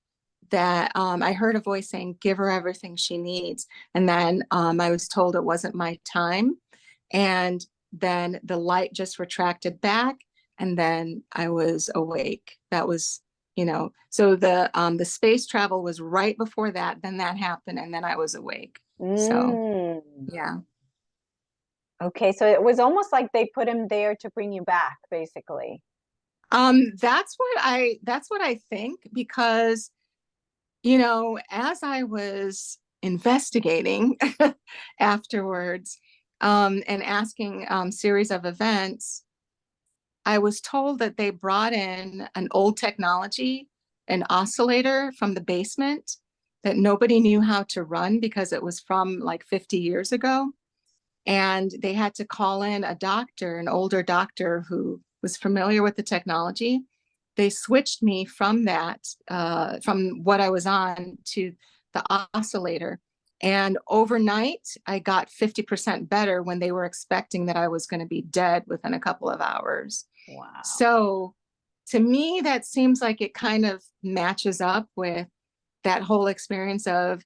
that I heard a voice saying, give her everything she needs. And then I was told it wasn't my time. And then the light just retracted back. And then I was awake. That was, so the space travel was right before that. Then that happened. And then I was awake. So, Mm. yeah. Okay, so it was almost like they put him there to bring you back, basically. That's what I think because as I was investigating afterwards, and asking series of events, I was told that they brought in an old technology, an oscillator from the basement that nobody knew how to run because it was from like 50 years ago. And they had to call in a doctor, an older doctor who was familiar with the technology. They switched me from from what I was on to the oscillator. And overnight, I got 50% better when they were expecting that I was going to be dead within a couple of hours. Wow. So to me, that seems like it kind of matches up with that whole experience of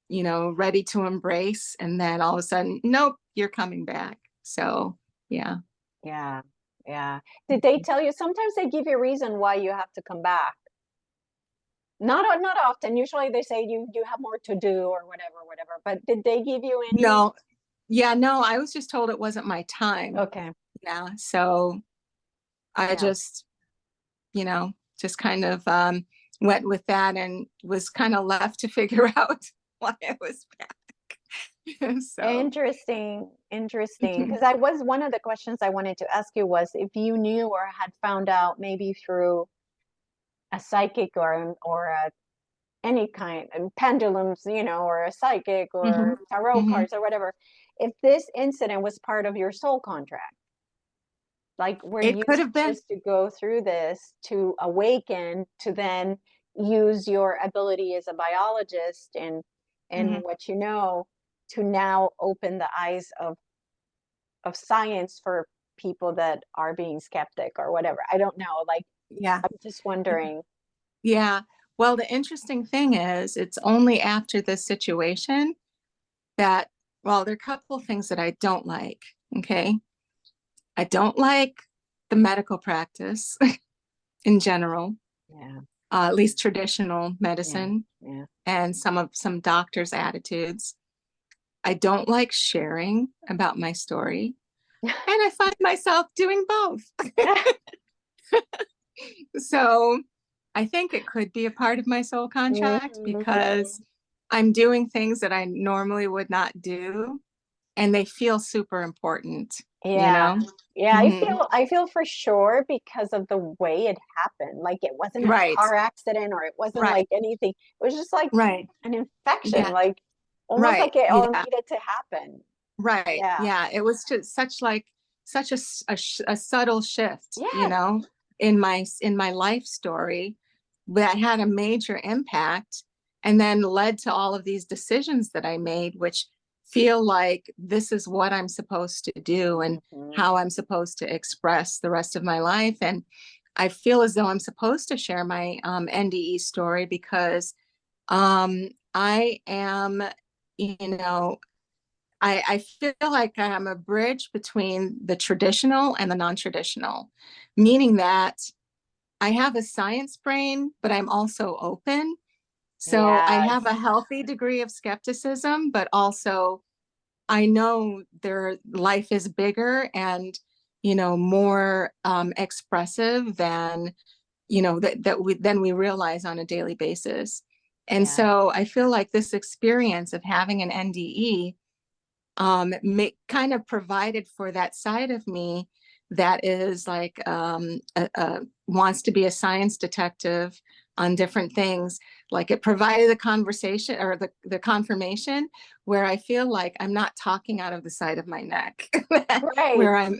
ready to embrace. And then all of a sudden, nope, you're coming back. So, yeah. Yeah. Yeah. Did they tell you? Sometimes they give you a reason why you have to come back. Not often. Usually they say you have more to do or whatever, whatever. But did they give you any? No, yeah, no, I was just told it wasn't my time. Okay. Yeah. So I Yeah. just kind of went with that and was kind of left to figure out why I was back. So, Interesting. Interesting. Because I was one of the questions I wanted to ask you was if you knew or had found out maybe through a psychic or any kind of pendulums, or a psychic mhm, or tarot mhm. cards or whatever, if this incident was part of your soul contract, like were It you could have been. supposed to go through this to awaken to then use your ability as a biologist and Mhm. what you know to now open the eyes of science for people that are being skeptic or whatever. I don't know. Like, Yeah. I'm just wondering. Yeah. Well, the interesting thing is, it's only after this situation that, well, there are a couple of things that I don't like. Okay. I don't like the medical practice in general, Yeah, at least traditional yeah, medicine yeah. and some doctors' attitudes. I don't like sharing about my story. And I find myself doing both. So I think it could be a part of my soul contract Mhm. because I'm doing things that I normally would not do, and they feel super important, you Yeah. know? Yeah, I Hmm. feel I feel for sure because of the way it happened. Like it wasn't a Right, car accident or it wasn't right, like anything. It was just like right. an infection, Yeah, like almost right. like it all Yeah, needed to happen. right. Yeah. Yeah. It was just such a subtle shift, Yes. in my life story that had a major impact and then led to all of these decisions that I made, which feel like this is what I'm supposed to do and Mhm. how I'm supposed to express the rest of my life. And I feel as though I'm supposed to share my NDE story because I am, you know, I feel like I'm a bridge between the traditional and the non-traditional, meaning that I have a science brain, but I'm also open. So I have a Yes. healthy degree of skepticism, but also I know their life is bigger and more expressive than than we realize on a daily basis. And Yeah. so I feel like this experience of having an NDE kind of provided for that side of me that is like wants to be a science detective on different things. Like it provided the conversation or the confirmation where I feel like I'm not talking out of the side of my neck, Right. where I'm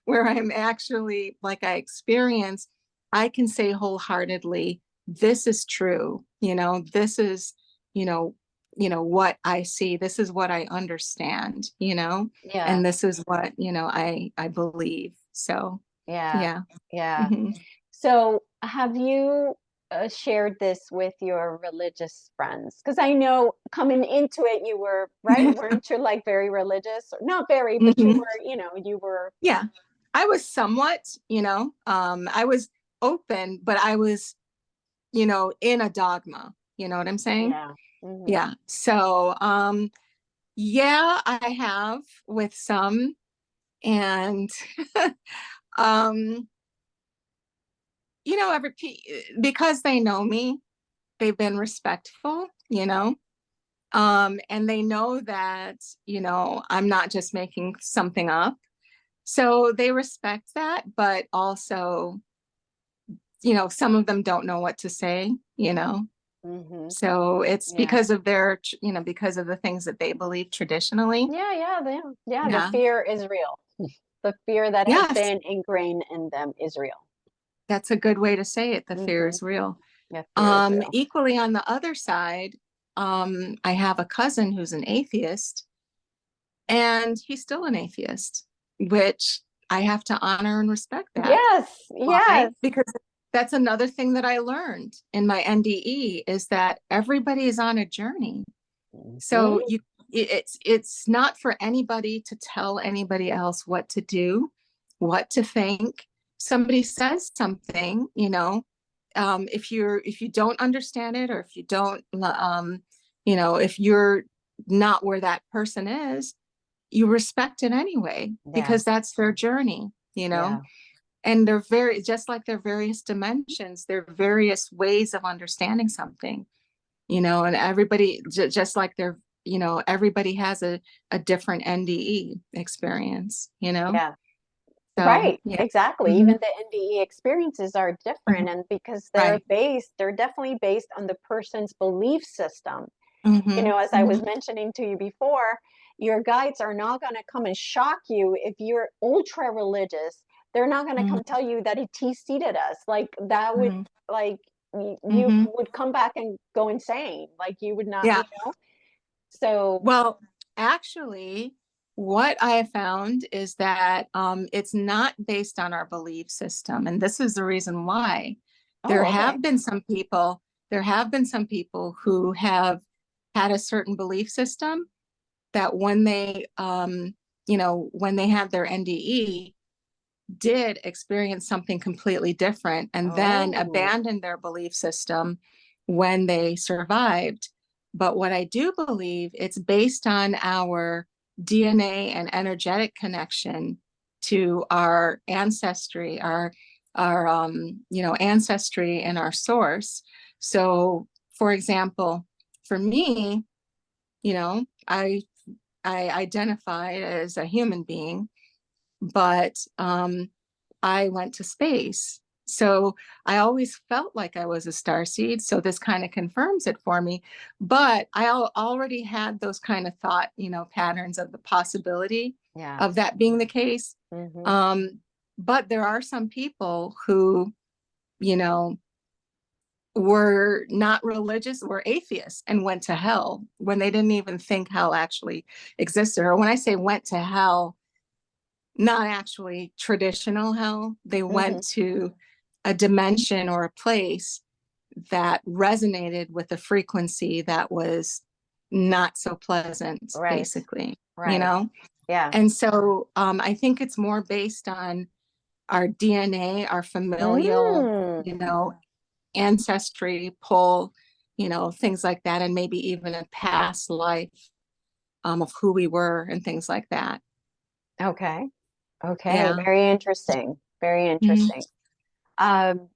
where I'm actually like I experience, I can say wholeheartedly, this is true, this is, you know, what I see. This is what I understand, Yeah. and this is what, I believe. So, Yeah. yeah. Yeah. Hmm. So, have you shared this with your religious friends? Because I know coming into it, you were, right? Weren't you like very religious? Or not very, but you Hmm. were, you were. Yeah. I was somewhat, I was open, but I was, in a dogma. You know what I'm saying? Yeah. Hmm. Yeah. So, yeah, I have with some, and um, because they know me, they've been respectful, and they know that, I'm not just making something up. So they respect that, but also, some of them don't know what to say, Hmm. So it's Yeah. because of because of the things that they believe traditionally. Yeah. Yeah. Yeah. Yeah. The Yeah. fear is real. The fear that has Yes, been ingrained in them is real. that's a good way to say it. The fear Hmm. is real. Yeah. Fear is real. Equally on the other side, I have a cousin who's an atheist, and he's still an atheist, which I have to honor and respect that. Yes. Why? Yes. Because that's another thing that I learned in my NDE is that everybody is on a journey. So Hmm. it's not for anybody to tell anybody else what to do, what to think. Somebody says something, if you don't understand it, or if you don't, if you're not where that person is, you respect it anyway Yeah. because that's their journey, Yeah. and they're very, just like their various dimensions, there are various ways of understanding something, and everybody, just like they're, everybody has a different NDE experience, Yeah. so Right, yeah. exactly. Hmm. Even the NDE experiences are different, Hmm. and because Right. they're definitely based on the person's belief system. Hmm. As I was Hmm. mentioning to you before, your guides are not going to come and shock you if you're ultra religious. They're not going to come Hmm. tell you that he seated us. Like that would, Hmm. like, you Hmm. would come back and go insane. Like you would not, Yeah. So, Well, actually, what I have found is that it's not based on our belief system. And this is the reason why. There oh, okay. have been some people, there have been some people who have had a certain belief system that when they had their NDE, did experience something completely different and then Oh, abandoned their belief system when they survived. But what I do believe, it's based on our DNA and energetic connection to our ancestry, our ancestry and our source. So, for example, for me, I identify as a human being, but I went to space. So I always felt like I was a star seed. So this kind of confirms it for me. But I already had those kind of thought, patterns of the possibility yeah. of that being the case. Hmm. Um, but there are some people who, you know, were not religious, were atheists and went to hell when they didn't even think hell actually existed. Or when I say went to hell, not actually traditional hell. They Hmm. went to a dimension or a place that resonated with a frequency that was not so pleasant, Right, basically, you right. know? Yeah. And so I think it's more based on our DNA, our familial, Mm. ancestry pull, things like that, and maybe even a past life of who we were and things like that. Okay. Okay. Yeah. Very interesting. Very Mhm. interesting. Um,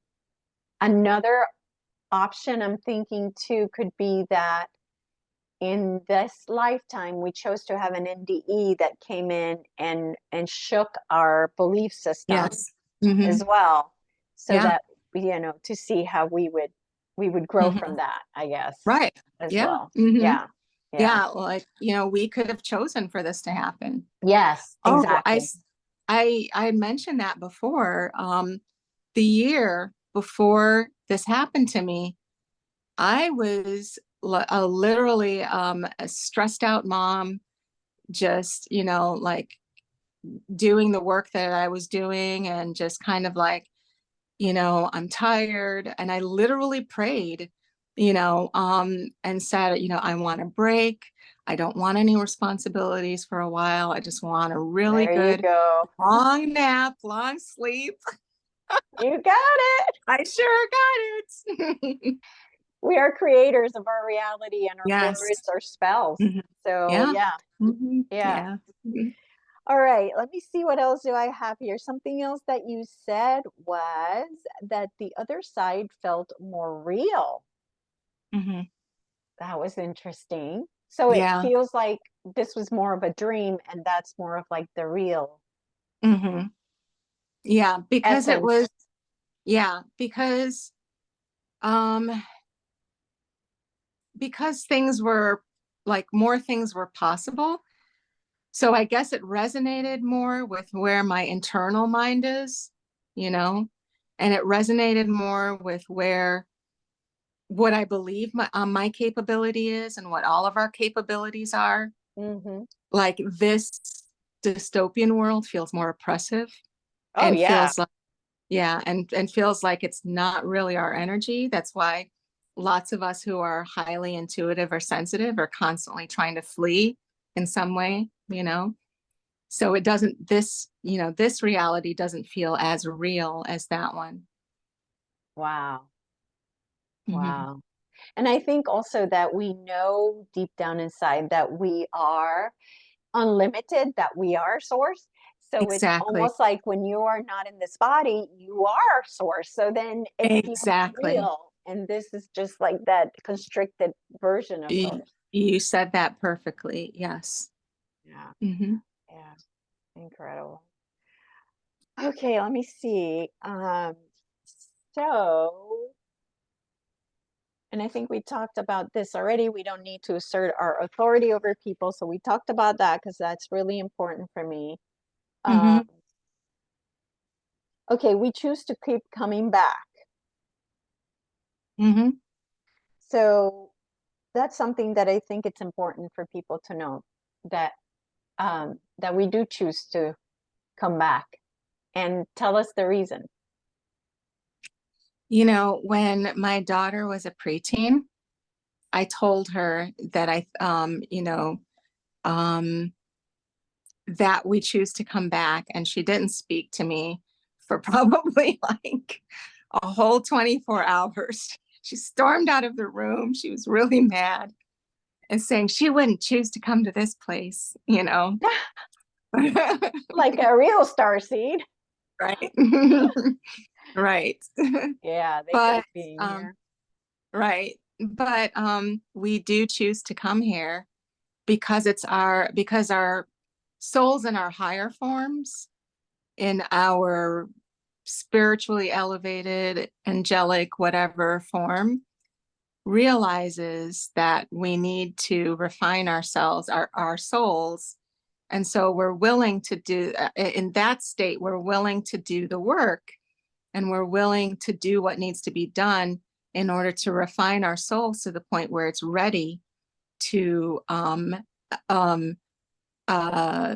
Another option I'm thinking too could be that in this lifetime we chose to have an NDE that came in and shook our belief system Yes. Hmm. as well, so Yeah. that to see how we would grow from Hmm. that, I guess, Right. as Yeah. well. Hmm. Yeah. Yeah. Yeah. Like, we could have chosen for this to happen. Yes, Oh, exactly. I mentioned that before. The year before this happened to me, I was literally a stressed out mom, just, like doing the work that I was doing and just kind of like, I'm tired. And I literally prayed, and said, I want a break. I don't want any responsibilities for a while. I just want a really There you good go. long nap, long sleep. You got it. I sure got it. We are creators of our reality, and our Yes. words are spells. Mhm. So Yeah. yeah, yeah. Yeah. Mhm. All right, let me see what else do I have here. Something else that you said was that the other side felt more real. Mhm. That was interesting. So it Yeah. feels like this was more of a dream, and that's more of like the real Mhm. Yeah, because it essence. was, yeah, um because things were like more things were possible. So I guess it resonated more with where my internal mind is, you know, and it resonated more with where what I believe my capability is and what all of our capabilities are. Hmm. Like this dystopian world feels more oppressive Oh and yeah. feels like, yeah, and feels like it's not really our energy. That's why lots of us who are highly intuitive or sensitive are constantly trying to flee in some way. So it doesn't, this reality doesn't feel as real as that one. Wow. Hmm. Wow. And I think also that we know deep down inside that we are unlimited, that we are source. So it's Exactly. almost like when you are not in this body, you are source. So then it feels Exactly. real. And this is just like that constricted version of You, source. you said that perfectly. Yes. Yeah. Hmm. Yeah. Incredible. Okay, let me see. So, and I think we talked about this already. We don't need to assert our authority over people. So we talked about that because that's really important for me. Um, Hmm. okay, we choose to keep coming back. Hmm. So that's something that I think it's important for people to know that that we do choose to come back and tell us the reason. When my daughter was a preteen, I told her that um, that we choose to come back, and she didn't speak to me for probably like a whole 24 hours. She stormed out of the room. She was really mad and saying she wouldn't choose to come to this place. Like a real star seed. Right. Right. Yeah, they But like being um here. right. But we do choose to come here because our souls in our higher forms, in our spiritually elevated, angelic, whatever form, realizes that we need to refine ourselves, our souls. And so we're willing to do, in that state, we're willing to do the work, and we're willing to do what needs to be done in order to refine our souls to the point where it's ready to um,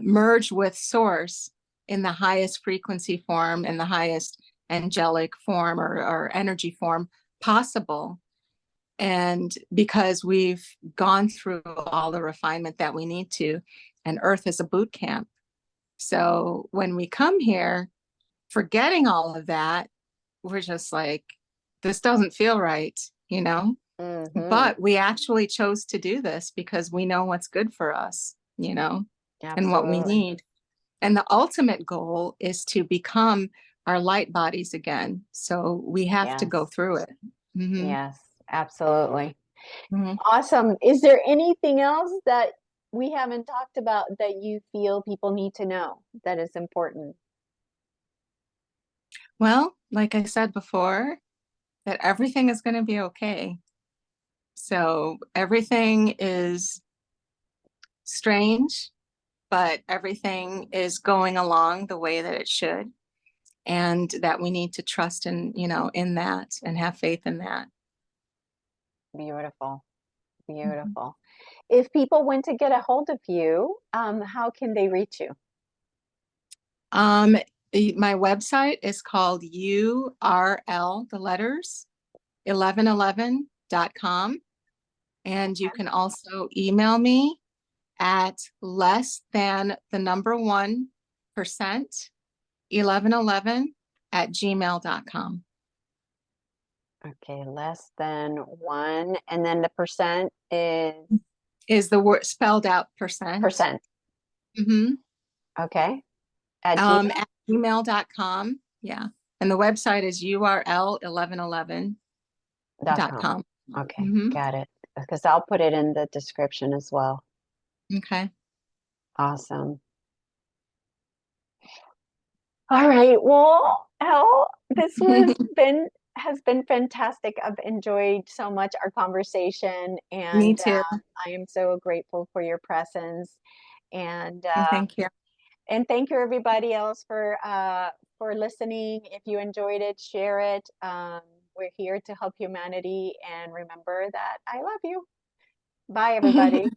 merge with source in the highest frequency form, in the highest angelic form or energy form possible. And because we've gone through all the refinement that we need to, and Earth is a boot camp. So when we come here, forgetting all of that, we're just like, this doesn't feel right. Hmm. But we actually chose to do this because we know what's good for us, and what we Absolutely. need. And the ultimate goal is to become our light bodies again. So we have to go Yes. through it. Hmm. Yes, absolutely. Hmm. Awesome. Is there anything else that we haven't talked about that you feel people need to know that is important? Well, like I said before, that everything is going to be okay. So everything is strange, but everything is going along the way that it should. And that we need to trust in that and have faith in that. Beautiful. Mhm. Beautiful. If people want to get a hold of you, how can they reach you? Um, my website is called URL, the letters, 1111.com. And you can also email me at less than the number 1%, 1111 at gmail.com. Okay, less than one. And then the percent is Is the word spelled out percent? percent. Mm-hmm. Okay. At Gmail.com. At gmail.com. Yeah. And the website is URL1111.com. Okay, Mm-hmm. got it. Because I'll put it in the description as well. Okay. Awesome. All right. Well, Elle, this was been has been fantastic. I've enjoyed so much our conversation, Me and too. I am so grateful for your presence. And Thank you. thank you everybody else for listening. If you enjoyed it, share it. We're here to help humanity, and remember that I love you. Bye, everybody.